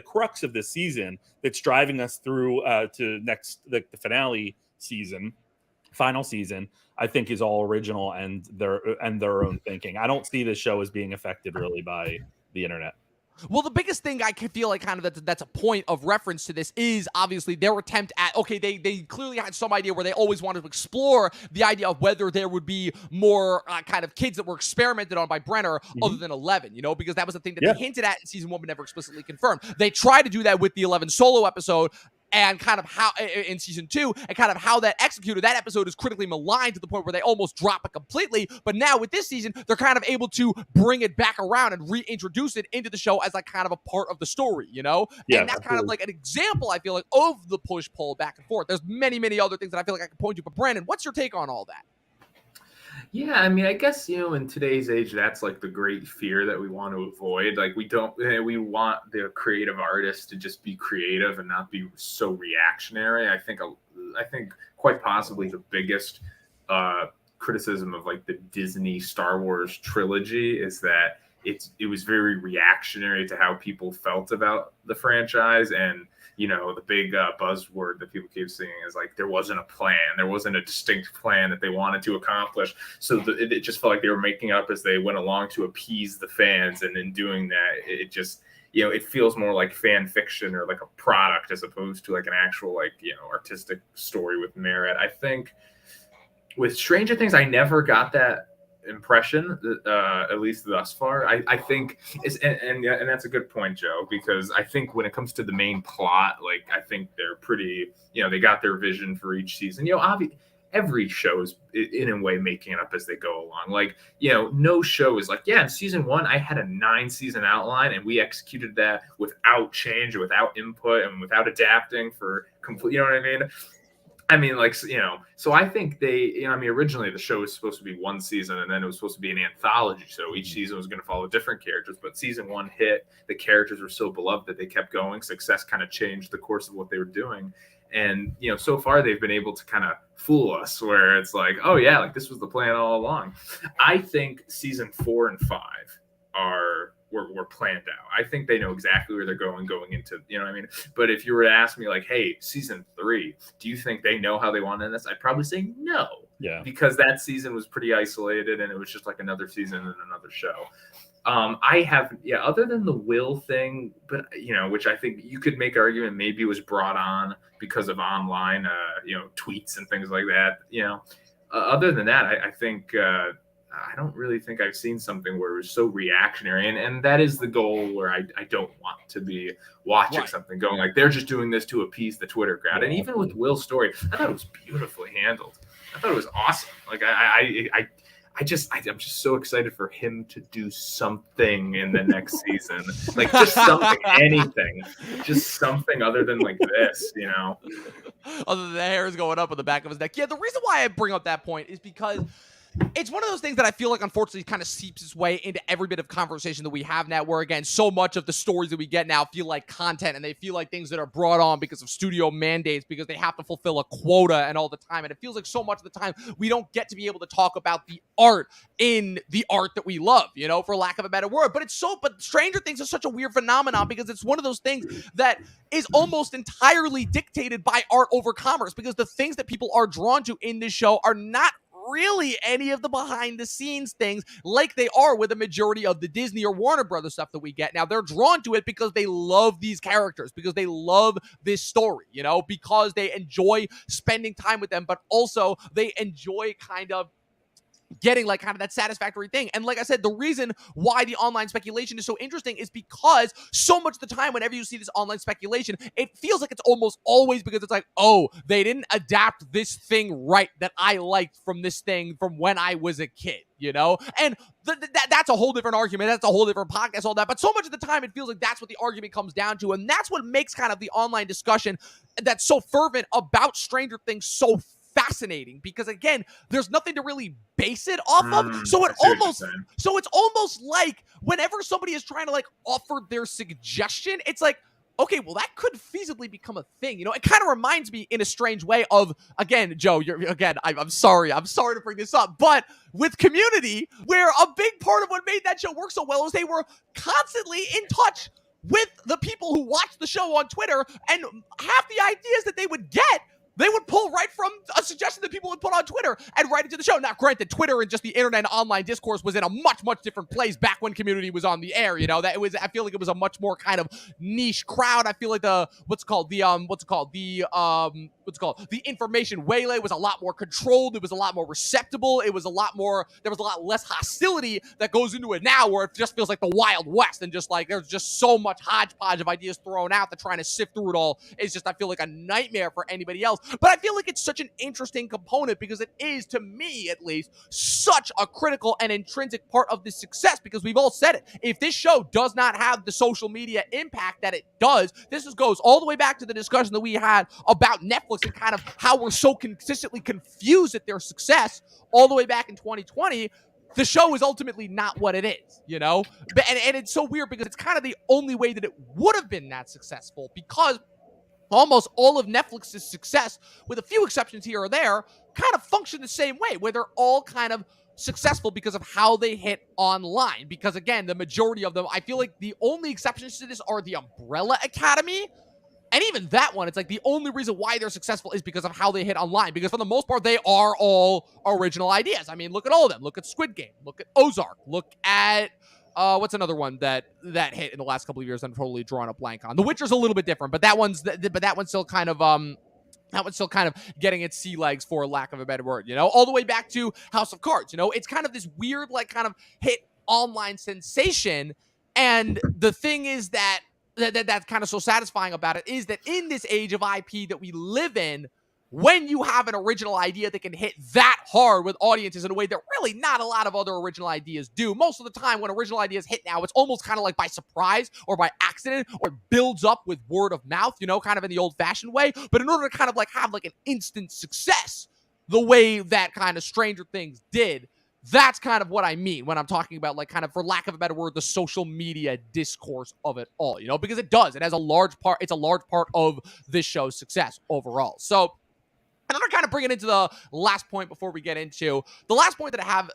crux of this season that's driving us through to the final season, I think is all original and their own thinking. I don't see this show as being affected really by the internet. Well, the biggest thing I can feel like kind of that's a point of reference to this is obviously their attempt at, okay, they clearly had some idea where they always wanted to explore the idea of whether there would be more kind of kids that were experimented on by Brenner other than 11, because that was the thing that they hinted at in season 1 but never explicitly confirmed. They tried to do that with the 11 solo episode, and kind of how in season 2 and kind of how that executed. That episode is critically maligned to the point where they almost drop it completely. But now with this season, they're kind of able to bring it back around and reintroduce it into the show as like kind of a part of the story, Yeah, and that's kind of like an example, I feel like, of the push-pull back and forth. There's many, many other things that I feel like I can point to. But Brandon, what's your take on all that? Yeah, I mean, I guess, in today's age, that's like the great fear that we want to avoid. Like we want the creative artist to just be creative and not be so reactionary. I think quite possibly the biggest criticism of like the Disney Star Wars trilogy is that it was very reactionary to how people felt about the franchise. And the big buzzword that people keep seeing is like there wasn't a plan. There wasn't a distinct plan that they wanted to accomplish. So it just felt like they were making up as they went along to appease the fans. And in doing that, it just, it feels more like fan fiction or like a product as opposed to like an actual like, artistic story with merit. I think with Stranger Things, I never got that impression, at least thus far. I think and that's a good point, Joe, because I think when it comes to the main plot, like I think they're pretty, they got their vision for each season. Every show is in a way making it up as they go along. Like, no show is like, in season 1, I had a 9-season outline and we executed that without change, or without input, and without adapting for complete, you know what I mean? I mean, like, so I think originally the show was supposed to be 1 season and then it was supposed to be an anthology. So each season was going to follow different characters, but season 1 hit, the characters were so beloved that they kept going. Success kind of changed the course of what they were doing. And so far they've been able to kind of fool us, where it's like, oh yeah, like this was the plan all along. I think season 4 and 5 were planned out. I think they know exactly where they're going into, you know what I mean? But if you were to ask me like, hey, season 3, do you think they know how they want to end this? I'd probably say no. Yeah. Because that season was pretty isolated and it was just like another season and another show. I have, other than the Will thing, but which I think you could make argument maybe was brought on because of online, tweets and things like that. Other than that, I think I don't really think I've seen something where it was so reactionary, and that is the goal. Where I don't want to be watching something going like they're just doing this to appease the Twitter crowd. And even with Will's story, I thought it was beautifully handled. I thought it was awesome. Like I'm just so excited for him to do something in the next season. Like just something, anything. Just something other than like this, Other than the hairs going up on the back of his neck. Yeah, the reason why I bring up that point is because it's one of those things that I feel like, unfortunately, kind of seeps its way into every bit of conversation that we have now, where, again, so much of the stories that we get now feel like content, and they feel like things that are brought on because of studio mandates, because they have to fulfill a quota and all the time. And it feels like so much of the time we don't get to be able to talk about the art in the art that we love, for lack of a better word. But Stranger Things is such a weird phenomenon because it's one of those things that is almost entirely dictated by art over commerce, because the things that people are drawn to in this show are not really any of the behind the scenes things like they are with a majority of the Disney or Warner Brothers stuff that we get. Now, they're drawn to it because they love these characters, because they love this story, because they enjoy spending time with them, but also they enjoy kind of getting like kind of that satisfactory thing. And like I said, the reason why the online speculation is so interesting is because so much of the time whenever you see this online speculation, it feels like it's almost always because it's like, oh, they didn't adapt this thing right that I liked from this thing from when I was a kid, And that's a whole different argument. That's a whole different podcast, all that. But so much of the time it feels like that's what the argument comes down to. And that's what makes kind of the online discussion that's so fervent about Stranger Things so fascinating, because again, there's nothing to really base it off of. So it's almost like whenever somebody is trying to like offer their suggestion, it's like, okay, well, that could feasibly become a thing. It kind of reminds me in a strange way of, again, Joe, I'm sorry to bring this up, but with Community, where a big part of what made that show work so well is they were constantly in touch with the people who watched the show on Twitter, and half the ideas that they would get, they would pull right from a suggestion that people would put on Twitter and write into the show. Now, granted, Twitter and just the internet and online discourse was in a much, much different place back when Community was on the air. I feel like it was a much more kind of niche crowd. I feel like the information waylay was a lot more controlled. It was a lot more receptible. There was a lot less hostility that goes into it now, where it just feels like the Wild West, and just like there's just so much hodgepodge of ideas thrown out that trying to sift through it all is just, I feel like, a nightmare for anybody else. But I feel like it's such an interesting component because it is, to me at least, such a critical and intrinsic part of this success, because we've all said it. If this show does not have the social media impact that it does, this goes all the way back to the discussion that we had about Netflix and kind of how we're so consistently confused at their success all the way back in 2020. The show is ultimately not what it is, And it's so weird because it's kind of the only way that it would have been that successful, because almost all of Netflix's success, with a few exceptions here or there, kind of function the same way, where they're all kind of successful because of how they hit online. Because again, the majority of them, I feel like the only exceptions to this are the Umbrella Academy. And even that one, it's like the only reason why they're successful is because of how they hit online. Because for the most part, they are all original ideas. I mean, look at all of them. Look at Squid Game. Look at Ozark. Look at what's another one that hit in the last couple of years? I'm totally drawing a blank on. The Witcher's a little bit different, but that one's still kind of getting its sea legs, for lack of a better word. All the way back to House of Cards. It's kind of this weird, like, kind of hit online sensation. And the thing is that's kind of so satisfying about it is that in this age of IP that we live in, when you have an original idea that can hit that hard with audiences in a way that really not a lot of other original ideas do. Most of the time when original ideas hit now, it's almost kind of like by surprise or by accident, or builds up with word of mouth, kind of in the old-fashioned way. But in order to kind of like have like an instant success, the way that kind of Stranger Things did, That's kind of what I mean when I'm talking about, like, kind of, for lack of a better word, the social media discourse of it all, because it does. It has a large part. It's a large part of this show's success overall. So, and I'm going to kind of bring it into the last point before we get into the last point that I have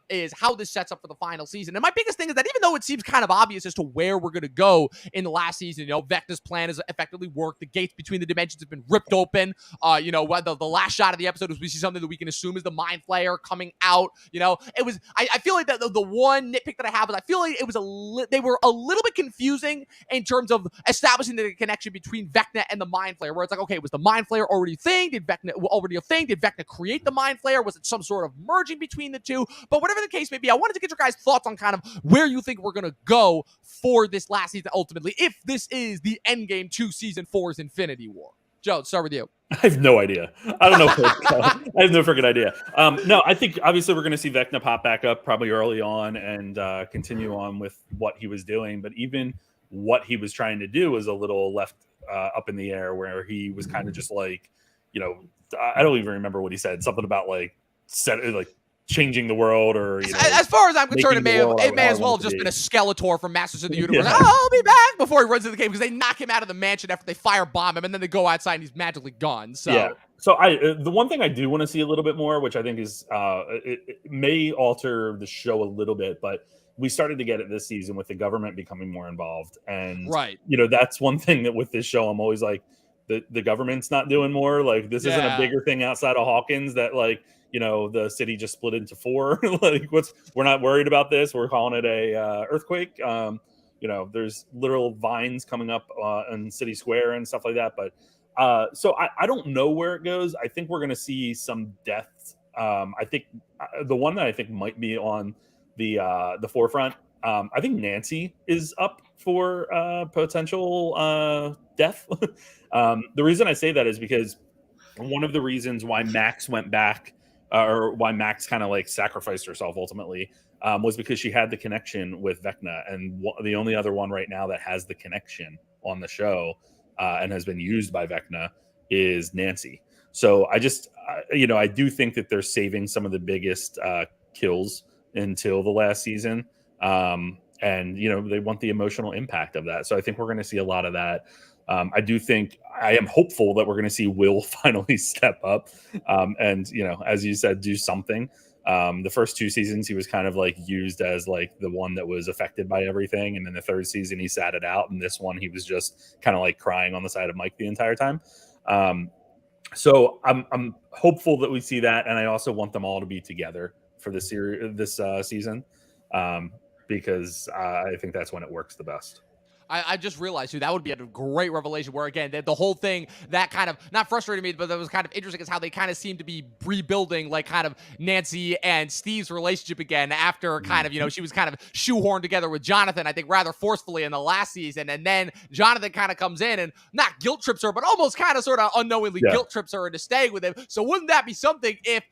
is how this sets up for the final season. And my biggest thing is that even though it seems kind of obvious as to where we're going to go in the last season, Vecna's plan has effectively worked. The gates between the dimensions have been ripped open. The last shot of the episode is we see something that we can assume is the Mind Flayer coming out. It was, I feel like that the one nitpick that I have is I feel like it was they were a little bit confusing in terms of establishing the connection between Vecna and the Mind Flayer, where it's like, okay, was the Mind Flayer already a thing? Did Vecna already a thing? Did Vecna create the Mind Flayer? Was it some sort of merging between the two? But whatever the case may be, I wanted to get your guys' thoughts on kind of where you think we're going to go for this last season ultimately, if this is the endgame to season 4's Infinity War. Joe, start with you. I have no idea. I don't know. I have no freaking idea. No, I think obviously we're going to see Vecna pop back up probably early on and continue on with what he was doing. But even what he was trying to do was a little left up in the air, where he was kind of just like, I don't even remember what he said. Something about like changing the world, or as far as I'm concerned, it may as well have just been a Skeletor from Masters of the Universe. Yeah. I'll be back before he runs into the game, because they knock him out of the mansion after they firebomb him, and then they go outside and he's magically gone. So yeah. So the one thing I do want to see a little bit more, which I think is it may alter the show a little bit, but we started to get it this season with the government becoming more involved, and right. That's one thing that with this show I'm always like, the government's not doing more. Like, this isn't a bigger thing outside of Hawkins that like, the city just split into 4. Like, we're not worried about this. We're calling it a earthquake. There's literal vines coming up in City Square and stuff like that. But so I don't know where it goes. I think we're going to see some deaths. I think the one that I think might be on the forefront, I think Nancy is up for potential death. The reason I say that is because one of the reasons why Max went back, or why Max kind of like sacrificed herself ultimately, was because she had the connection with Vecna, and the only other one right now that has the connection on the show and has been used by Vecna is Nancy. So I do think that they're saving some of the biggest kills until the last season. And they want the emotional impact of that. So I think we're going to see a lot of that. I am hopeful that we're going to see Will finally step up and, as you said, do something. The first 2 seasons, he was kind of like used as like the one that was affected by everything. And then the 3rd season, he sat it out. And this one, he was just kind of like crying on the side of Mike the entire time. So I'm hopeful that we see that. And I also want them all to be together for this season, because I think that's when it works the best. I just realized, too, that would be a great revelation where, again, the whole thing that kind of, not frustrated me, but that was kind of interesting, is how they kind of seem to be rebuilding, like, kind of Nancy and Steve's relationship again after kind of, she was kind of shoehorned together with Jonathan, I think, rather forcefully in the last season. And then Jonathan kind of comes in and not guilt trips her, but almost kind of sort of unknowingly guilt trips her into staying with him. So wouldn't that be something if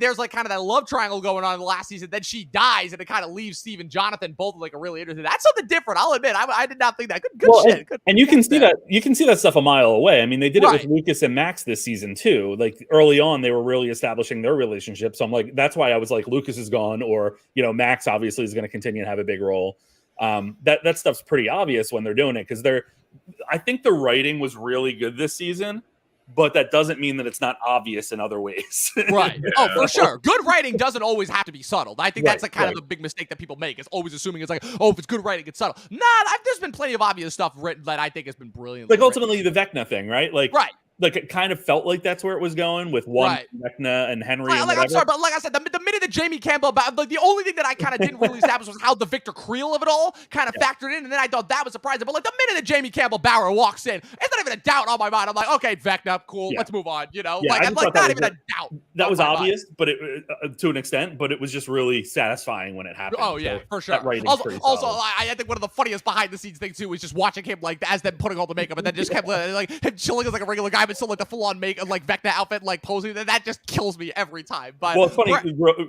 there's like kind of that love triangle going on in the last season, then she dies, and it kind of leaves Steve and Jonathan both like a really interesting. That's something different. I'll admit, I did not think that. Good shit. And you can see that. You can see that stuff a mile away. I mean, they did it with Lucas and Max this season too. Like early on, they were really establishing their relationship. So I'm like, that's why I was like, Lucas is gone, or Max obviously is going to continue to have a big role. That stuff's pretty obvious when they're doing it, because I think the writing was really good this season. But that doesn't mean that it's not obvious in other ways. Right. Oh, for sure. Good writing doesn't always have to be subtle. I think that's kind of a big mistake that people make, is always assuming it's like, if it's good writing, it's subtle. Nah, there's been plenty of obvious stuff written that I think has been brilliant. Like ultimately the Vecna thing, right? Like it kind of felt like that's where it was going with Vecna and Henry. I'm sorry, but like I said, the minute that Jamie Campbell, the only thing that I kind of didn't really establish was how the Victor Creel of it all kind of factored in, and then I thought that was surprising. But like the minute that Jamie Campbell Bower walks in, it's not even a doubt on my mind. I'm like, okay, Vecna, cool, let's move on. I'm like not even a doubt. That was obvious, but it to an extent, but it was just really satisfying when it happened. Oh yeah, for sure. Also, I think one of the funniest behind the scenes things too was just watching him like as them putting all the makeup, and then just kept like him chilling as like a regular guy. it's still like the full on make like Vecna outfit, like posing. That just kills me every time. But well, it's funny,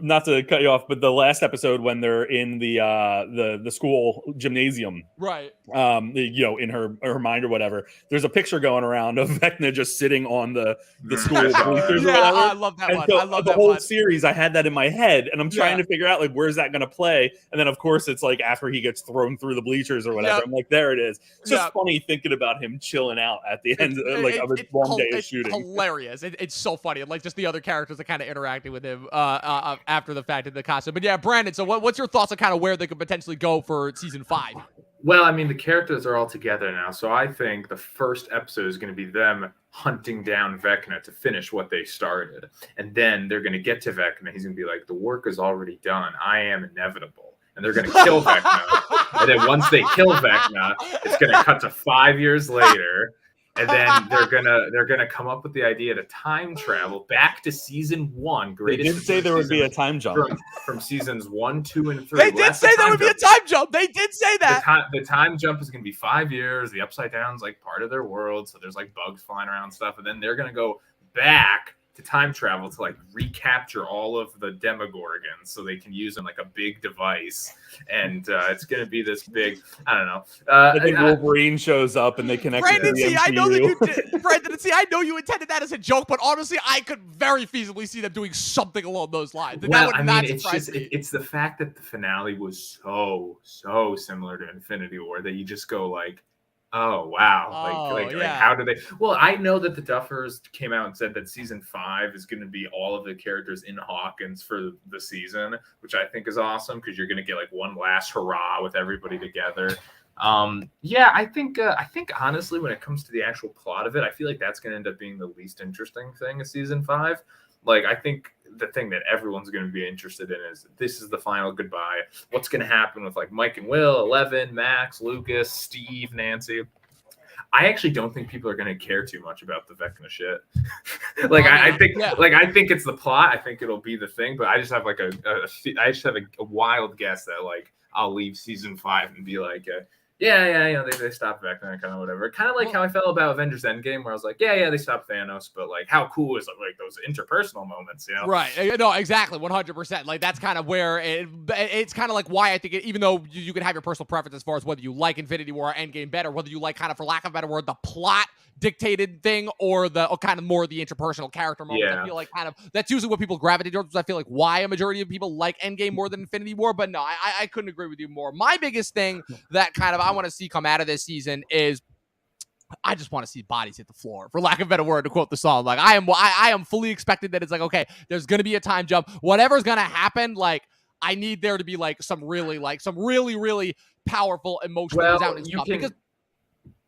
not to cut you off, but the last episode when they're in the school gymnasium, right. in her mind or whatever, there's a picture going around of Vecna just sitting on the school bleachers or whatever. I love that one. So I love the that whole one. series, I had that in my head, and I'm trying to figure out like where's that going to play, and then of course it's like after he gets thrown through the bleachers or whatever. I'm like, there it is. It's just funny thinking about him chilling out at the end of his long day of shooting. Hilarious. It's so funny, and like just the other characters are kind of interacting with him after the fact in the costume. But yeah, Brandon. So what's your thoughts on kind of where they could potentially go for season 5? Well, I mean, the characters are all together now, so I think the first episode is going to be them hunting down Vecna to finish what they started. And then they're going to get to Vecna. He's going to be like, the work is already done. I am inevitable. And they're going to kill Vecna. And then once they kill Vecna, it's going to cut to 5 years later. And then they're gonna come up with the idea to time travel back to season 1. They did say there would be a time jump from seasons 1, 2, and 3. They did say there would be a time jump. They did say that. The time jump is gonna be 5 years. The Upside Down's like part of their world, so there's like bugs flying around and stuff, and then they're gonna go back to time travel to like recapture all of the Demogorgons so they can use them like a big device, and it's gonna be this big, I don't know. I think Wolverine shows up and they connect. Brandon, I know that you did. Brandon, I know you intended that as a joke, but honestly, I could very feasibly see them doing something along those lines. Well, I mean, it's the fact that the finale was so similar to Infinity War that you just go like, oh wow! Like how do they? Well, I know that the Duffers came out and said that season 5 is going to be all of the characters in Hawkins for the season, which I think is awesome because you're going to get like one last hurrah with everybody together. I think honestly, when it comes to the actual plot of it, I feel like that's going to end up being the least interesting thing of season 5. Like, I think the thing that everyone's going to be interested in is this is the final goodbye. What's going to happen with like Mike and Will, Eleven, Max, Lucas, Steve, Nancy? I actually don't think people are going to care too much about the Vecna shit. I think it's the plot. I think it'll be the thing, but I just have like a wild guess that like I'll leave season 5 and be like, they stopped Vecna, kind of whatever. Kind of like how I felt about Avengers Endgame, where I was like, they stopped Thanos, but like, how cool is like those interpersonal moments, you know? Right. No, exactly, 100%. Like that's kind of where it's kind of like why I think even though you can have your personal preference as far as whether you like Infinity War or Endgame better, whether you like kind of, for lack of a better word, the plot dictated thing or kind of more the interpersonal character moments. I feel like kind of that's usually what people gravitate towards. I feel like why a majority of people like Endgame more than Infinity War, but no, I couldn't agree with you more. My biggest thing that kind of I want to see come out of this season is I just want to see bodies hit the floor, for lack of a better word, to quote the song. Like I am fully expecting that it's like, okay, there's going to be a time jump. Whatever's going to happen, like I need there to be like some really powerful emotional resounding stuff. Because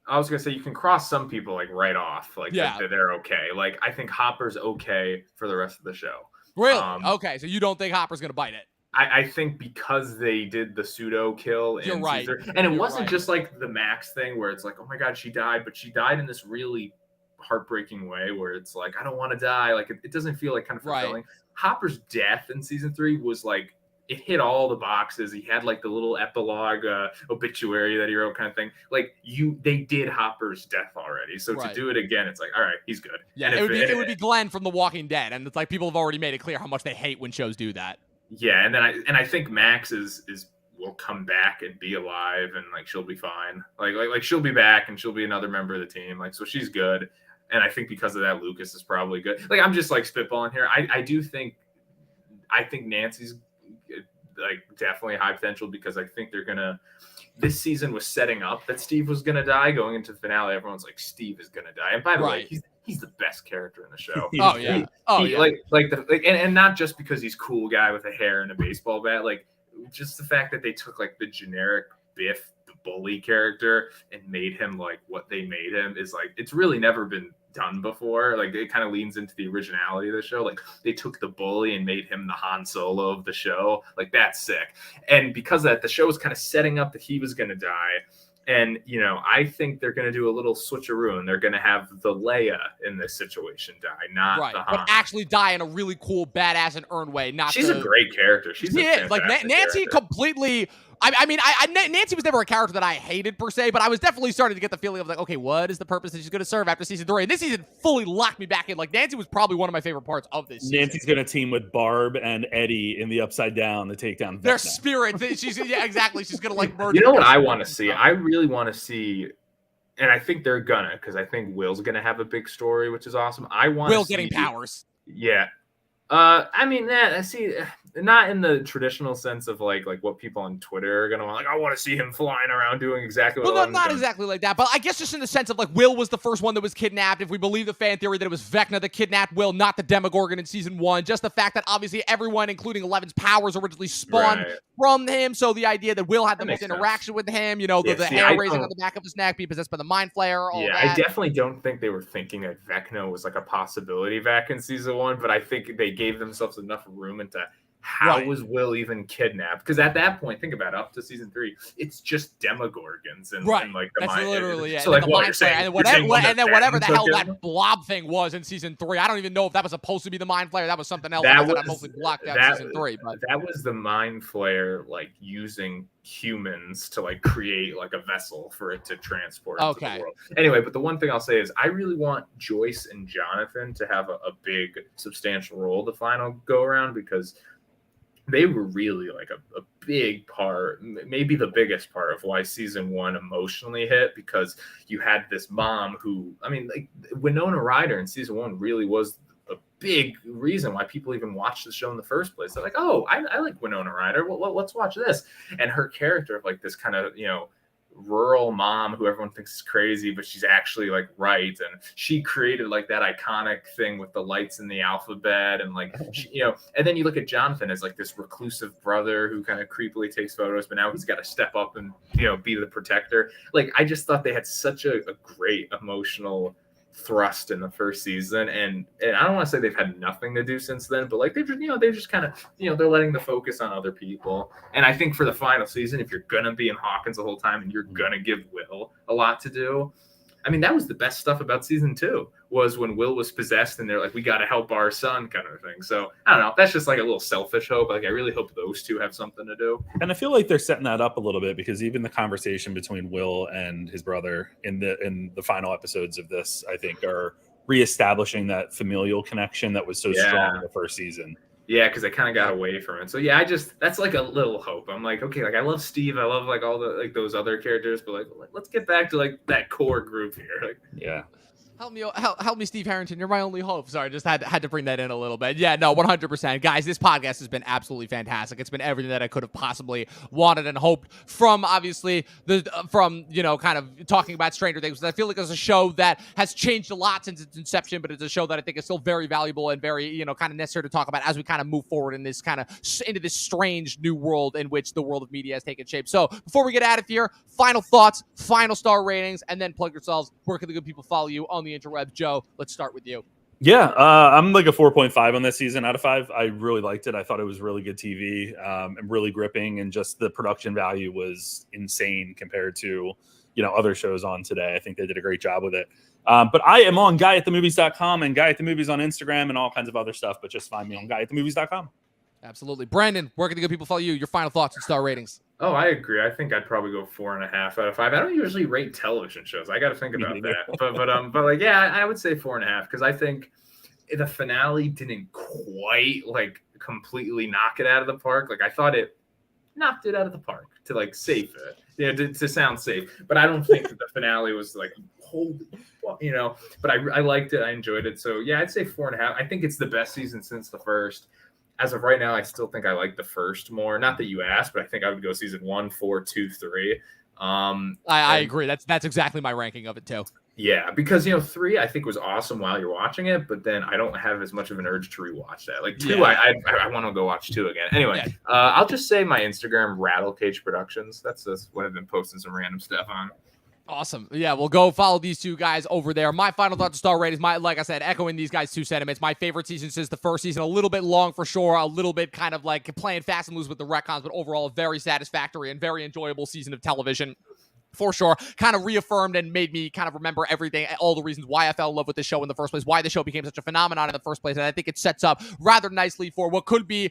I was gonna say you can cross some people like right off, like they're okay. Like I think Hopper's okay for the rest of the show. Really? Okay, so you don't think Hopper's gonna bite it? I think because they did the pseudo kill in season, and it wasn't just like the Max thing where it's like, oh my god, she died, but she died in this really heartbreaking way where it's like, I don't want to die. Like it doesn't feel like kind of fulfilling. Right. Hopper's death in season 3 was like, it hit all the boxes. He had like the little epilogue obituary that he wrote, kind of thing. Like they did Hopper's death already, so to do it again, it's like, all right, he's good. Yeah, it would be Glenn from The Walking Dead, and it's like people have already made it clear how much they hate when shows do that. Yeah, and then I think Max will come back and be alive, and like she'll be fine. Like she'll be back, and she'll be another member of the team. Like, so she's good. And I think because of that, Lucas is probably good. Like, I'm just like spitballing here. I think Nancy's like definitely high potential because I think they're gonna. This season was setting up that Steve was gonna die. Going into the finale, everyone's like, Steve is gonna die. And by the way, he's the best character in the show. And not just because he's a cool guy with a hair and a baseball bat. Like, just the fact that they took like the generic Biff, the bully character, and made him like what they made him is like, it's really never been done before. Like, it kind of leans into the originality of the show. Like, they took the bully and made him the Han Solo of the show. Like, that's sick. And because of that, the show was kind of setting up that he was going to die. And, you know, I think they're going to do a little switcheroo, and they're going to have the Leia in this situation die, not the Han. But actually die in a really cool, badass, and earned way. She's a great character. She's like Nancy completely Nancy was never a character that I hated per se, but I was definitely starting to get the feeling of like, okay, what is the purpose that she's going to serve after season 3? And this season fully locked me back in. Like, Nancy was probably one of my favorite parts of this season. Nancy's going to team with Barb and Eddie in the Upside Down to take down Vecna. Their spirit. Exactly. She's going to like murder. You know what I want to see? I really want to see, and I think they're gonna, because I think Will's gonna have a big story, which is awesome. I want Will getting powers. Yeah. I see, not in the traditional sense of like what people on Twitter are gonna want. Like, I want to see him flying around doing exactly what. Well, not exactly like that, but I guess just in the sense of like Will was the first one that was kidnapped. If we believe the fan theory that it was Vecna that kidnapped Will, not the Demogorgon in season 1. Just the fact that obviously everyone, including Eleven's powers, originally spawned from him. So the idea that Will had the most interaction with him, the hair raising on the back of his neck, being possessed by the Mind Flayer. I definitely don't think they were thinking that Vecna was like a possibility back in season 1, but I think they gave themselves enough room into how was Will even kidnapped? Because at that point, think about it, up to season 3, it's just Demogorgons and like the That's mind. Literally, so like what you're saying, and then whatever the hell that blob thing was in season 3, I don't even know if that was supposed to be the Mind Flayer. That was something else. That was mostly blocked out in season 3. But that was the Mind Flayer, like using humans to like create like a vessel for it to transport into the world. Anyway, but the one thing I'll say is I really want Joyce and Jonathan to have a big substantial role the final go around, because they were really like a big part, maybe the biggest part of why season 1 emotionally hit, because you had this mom who, like Winona Ryder in season 1 really was a big reason why people even watched the show in the first place. They're like, oh, I like Winona Ryder. Well, let's watch this. And her character of like this kind of, rural mom who everyone thinks is crazy, but she's actually like right. And she created like that iconic thing with the lights in the alphabet. And like, and then you look at Jonathan as like this reclusive brother who kind of creepily takes photos, but now he's got to step up and, be the protector. Like, I just thought they had such a great emotional thrust in the first season, and I don't want to say they've had nothing to do since then, but like they're just kind of they're letting the focus on other people. And I think for the final season, if you're gonna be in Hawkins the whole time and you're gonna give Will a lot to do, that was the best stuff about season 2, was when Will was possessed and they're like, we got to help our son kind of thing. So I don't know, that's just like a little selfish hope. Like, I really hope those two have something to do. And I feel like they're setting that up a little bit, because even the conversation between Will and his brother in the final episodes of this, I think, are reestablishing that familial connection that was so strong in the first season. Yeah, because they kind of got away from it. So yeah, that's like a little hope. I'm like, okay, like I love Steve, I love like all the like those other characters, but like let's get back to like that core group here. Like, yeah. Help me, Steve Harrington. You're my only hope. Sorry, just had to bring that in a little bit. Yeah, no, 100%. Guys, this podcast has been absolutely fantastic. It's been everything that I could have possibly wanted and hoped from, obviously, kind of talking about Stranger Things. I feel like it's a show that has changed a lot since its inception, but it's a show that I think is still very valuable and very, kind of necessary to talk about as we kind of move forward in this kind of into this strange new world in which the world of media has taken shape. So before we get out of here, final thoughts, final star ratings, and then plug yourselves. Where can the good people follow you on the interwebs? Joe, let's start with you. Yeah, I'm like a 4.5 on this season out of 5. I really liked it. I thought it was really good TV and really gripping, and just the production value was insane compared to other shows on today. I think they did a great job with it. But I am on guyatthemovies.com and Guy at the Movies on Instagram and all kinds of other stuff, but just find me on guyatthemovies.com. Absolutely. Brandon, where can the good people follow you? Your final thoughts and star ratings. Oh, I agree. I think I'd probably go 4.5 out of 5. I don't usually rate television shows. I got to think about that. But like, yeah, I would say 4.5, because I think the finale didn't quite like completely knock it out of the park. Like, I thought it knocked it out of the park to like safe it, to sound safe. But I don't think that the finale was like holy, But I liked it. I enjoyed it. So yeah, I'd say 4.5. I think it's the best season since the first. As of right now, I still think I like the first more. Not that you asked, but I think I would go season 1, 4, 2, 3. I agree. That's exactly my ranking of it too. Yeah, because 3 I think was awesome while you're watching it, but then I don't have as much of an urge to rewatch that. Like 2, I want to go watch 2 again. Anyway, I'll just say my Instagram, Rattlecage Productions. That's what I've been posting some random stuff on. Awesome. Yeah, we'll go follow these two guys over there. My final thoughts to star ratings, like I said, echoing these guys' two sentiments. My favorite season since the first season, a little bit long for sure, a little bit kind of like playing fast and loose with the retcons, but overall a very satisfactory and very enjoyable season of television. For sure, kind of reaffirmed and made me kind of remember everything, all the reasons why I fell in love with the show in the first place, why the show became such a phenomenon in the first place. And I think it sets up rather nicely for what could be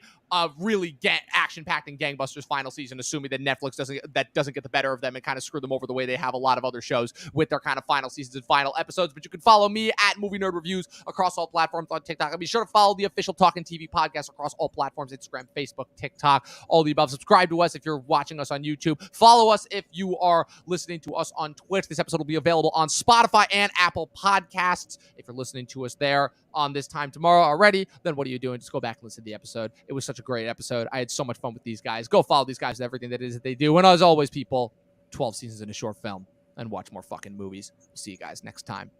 really get action-packed and gangbusters final season, assuming that Netflix doesn't get the better of them and kind of screw them over the way they have a lot of other shows with their kind of final seasons and final episodes. But you can follow me at Movie Nerd Reviews across all platforms on TikTok. And be sure to follow the official Talkin TV podcast across all platforms: Instagram, Facebook, TikTok, all the above. Subscribe to us if you're watching us on YouTube. Follow us if you are listening to us on Twitch. This episode will be available on Spotify and Apple Podcasts. If you're listening to us there on this time tomorrow already, then what are you doing? Just go back and listen to the episode. It was such a great episode. I had so much fun with these guys. Go follow these guys and everything that it is that they do. And as always, people, 12 seasons in a short film, and watch more fucking movies. We'll see you guys next time.